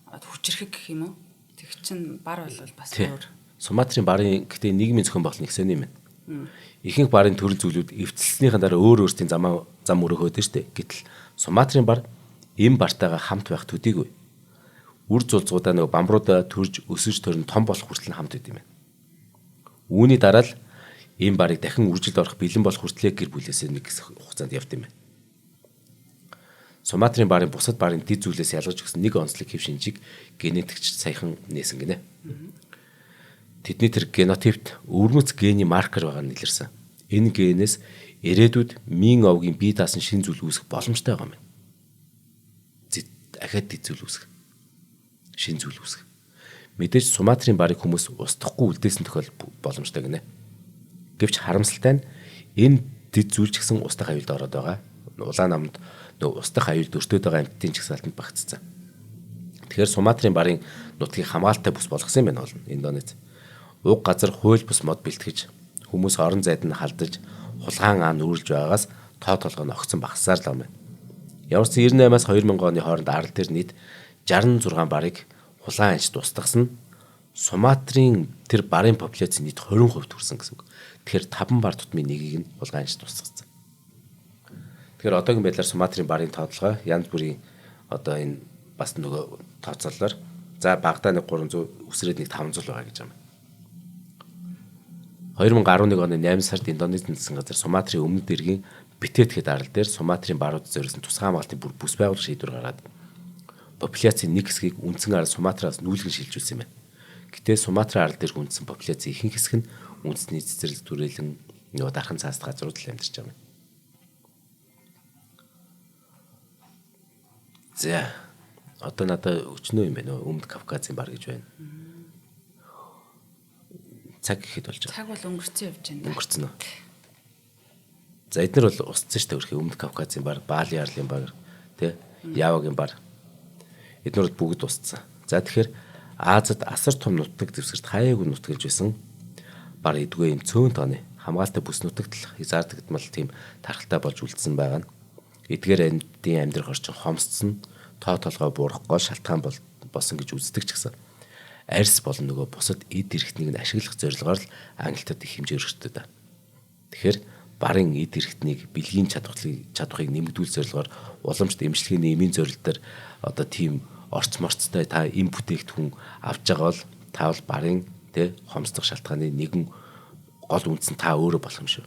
хүчрэхэг гэх юм уу? Тэг чин бар бол бас өөр. Суматрын барын гэхдээ нийгмийн зохион байгуулалт нэгсэн юм байна. Ихэнх барын төрөл зүйлүүд эвцэлснийхэн дараа өөр өөрсдийн зам өрөөхөөд нь штэ. Гэтэл Суматрын бар эм бартайгаа хамт байх төдийгүй. Үр зулцгуудаа нөгөө бамруудаа төрж өсөж төрн том болох хүртэл хамт байд юм байна. Үүний дараа л эм барыг дахин үржилд орох бэлэн болох хүртлээр гэр бүлээсээ нэг хугацаанд явд юм байна. Суматрын барын бусад барын дэд зүйлээс ялгаж өгсөн нэг онцлог хэв шинжийг генетикч саяхан нээсэн гинэ. Тэдний тэр генотипт өвөрмөц гений маркер байгаа нь илэрсэн. Энэ генээс ирээдүйд мин овгийн бие даасан шин зүйл үүсэх боломжтой байгаа юм. Ахаад дэд зүйл үүсэх. Шин зүйл үүсэх. Мэдээж Суматрын барыг хүмүүс устдахгүй үлдээсэн тохиол боломжтой гинэ. Гэвч харамсалтай нь энэ дэд зүйл ч гэсэн устдах аюулд ороод байгаа. Улаан намд нөө устдах аюулд өртөөд байгаа амьтдын чагсаалтанд багтцсан. Тэгэхээр Суматрын барын нутгийг хамгаалалтай бүс болгосон юм байна болно. Индонез. Уг газар хууль бус мод бэлтгэж хүмүүс орон зайд нь халдаж хулгаан аан үргэлж байгаагаас тоо толгой нь огцон багасаар л байна. Ямар ч 98-аас 2000 оны хооронд арал дээр нийт 66 барыг хулгаан анчд устгасан нь Суматрын тэр барын популяцийн нийт 20% төрсөн гэсэн үг. Тэгэхээр 5 бар тутмын нэгийг нь хулгаан анчд устгасан. Тэгэхээр одоогийн байдлаар Суматрын барын тоотлогоо янз бүрийн одоо энэ бас нөгөө тооцоололоор за багадаа нэг 300 өсрээд нэг 500 байгаа гэж байна. 2011 оны 8 сард Индонезийн засгийн газар Суматрын өмнөд эргийн Битет хэд арал дээр Суматрын барууд зориулсан тусгай хамгаалтын бүс байгуулах шийдвэр гаргаад популяцийн нэг хэсгийг үндсэн арал Суматраас нүүлгэн шилжүүлсэн юм байна. Гэтэ Суматрын арал дээр хүндсэн популяцийн ихэнх хэсэг нь үндэсний цэцэрлэг түрээлэн нөгөө дархан цааст газрууд л амьдарч байгаа юм. За одоо надад өчнөө юм байна. Өмнөд Кавказын бар гэж байна. Цаг ихэд болж байгаа. Цаг бол өнгөрцөн явж байна. Өнгөрцөн үү. За эдгээр бол устсан шүү дээ өрхий өмнөд Кавказын бар, Бали арлын бар, тэ Явагийн бар. Эдгээр бол бүгд устсан. За тэгэхээр Азад асар том нутаг дэвсгэрт хаяагүй нутгалж байсан бар эдгүй юм цөөн тооны хамгаалалтай бүс нутагт л хязгаардагдмал тийм тархалтай болж үлдсэн байгаа нь. Эдгээр амьдын амьдрах орчин хомсцсон, тоо толгой буурахгүй шалтгаан болсон гэж үздэг ч гэсэн арьс болон нөгөө бусад эд эрхтнийг нь ашиглах зорилгоор л Англитад их хэмжээр өртөд. Тэгэхээр барын эд эрхтнийг бэлгийн чадварыг нэмэгдүүлэх зорилгоор уламжт эмчилгээний эмийн зорилтоор одоо тийм орц морцтой та эм бүтээгдэхүүн авч байгаа бол та бол барын тэ хомсдох шалтгааны нэгэн гол үндсэн та өөрөө болох юм шүү.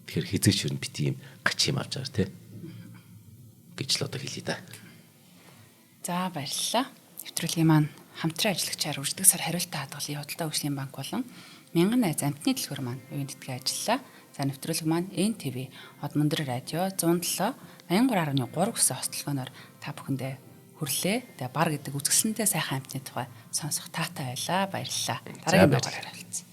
Тэгэхээр хизээч юу бити юм гач юм авч байгаа тэ гэж л одоо хэлье да. За баярлалаа. Нэвтрүүлгийн маань хамтран ажиллагчаар үрждэг сар хариултаа хадгалан худалдаа хөгжлийн банк болон мянган найз амтны дэлгүүр маань үеийн тэтгэн ажиллалаа. За нэвтрүүлэг маань НТV Од Мөндөр радио 107 83.3 гэсэн хостолгооноор та бүхэндээ хүрлээ. Тэгээ бар гэдэг үзэсгэлэнтэй сайхан амтны тухай сонсох таатай байлаа. Баярлалаа. Дараагийн дугаараар харилцсан.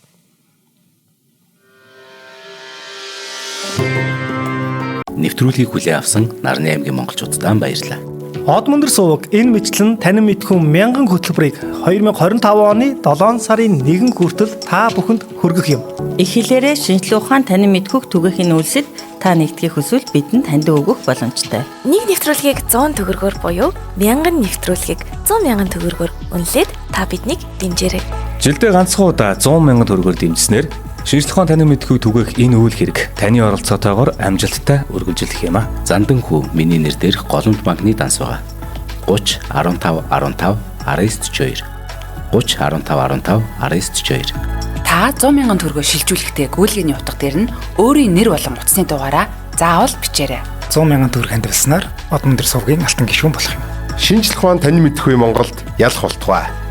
Нэвтрүүлгийг хүлээн авсан Нарны аймгийн монголчуудаа баярлалаа. Од Мөндөр суваг энэ мэтлэн танин мэдхүн мянган хөтөлбөрийг 2025 оны 7 сарын 1 хүртэл та бүхэнд хүргэх юм. Их хэлээрээ шинжлэх ухаан танин мэдхүг түгээхийн үйлсэд та нэгтгэх хүсвэл бидэнд таньд өгөх боломжтой. Нэг нэвтрүүлгийг 100 төгрөгөөр буюу мянган нэвтрүүлгийг 100 мянган төгрөгөөр үнэлээд та биднийг дэмжээрэй. Жилдээ ганцхан удаа 100 мянган төгрөгөөр дэмжснээр шинжлэх ухаан танин мэдхүг түгээх энэ үйл хэрэг таны оролцоотойгоор амжилттай үргэлжлэх юм а. Зандан хүү миний нэр дээрх голомт банкны данс байгаа. 30 15 15 942 30 15 15 942 Та 100,000 төгрөгөөр шилжүүлэхдээ гүйлгээний утга дээр нь өөрийн нэр болон утасны дугаараа заавал бичээрэй. 100 мянган төгрөг хандвалснаар Од Мөндөр сувгийн алтан гишүүн болох юм. Шинжлэх ухаан танин мэдхгүй Монголд ялах болтугай.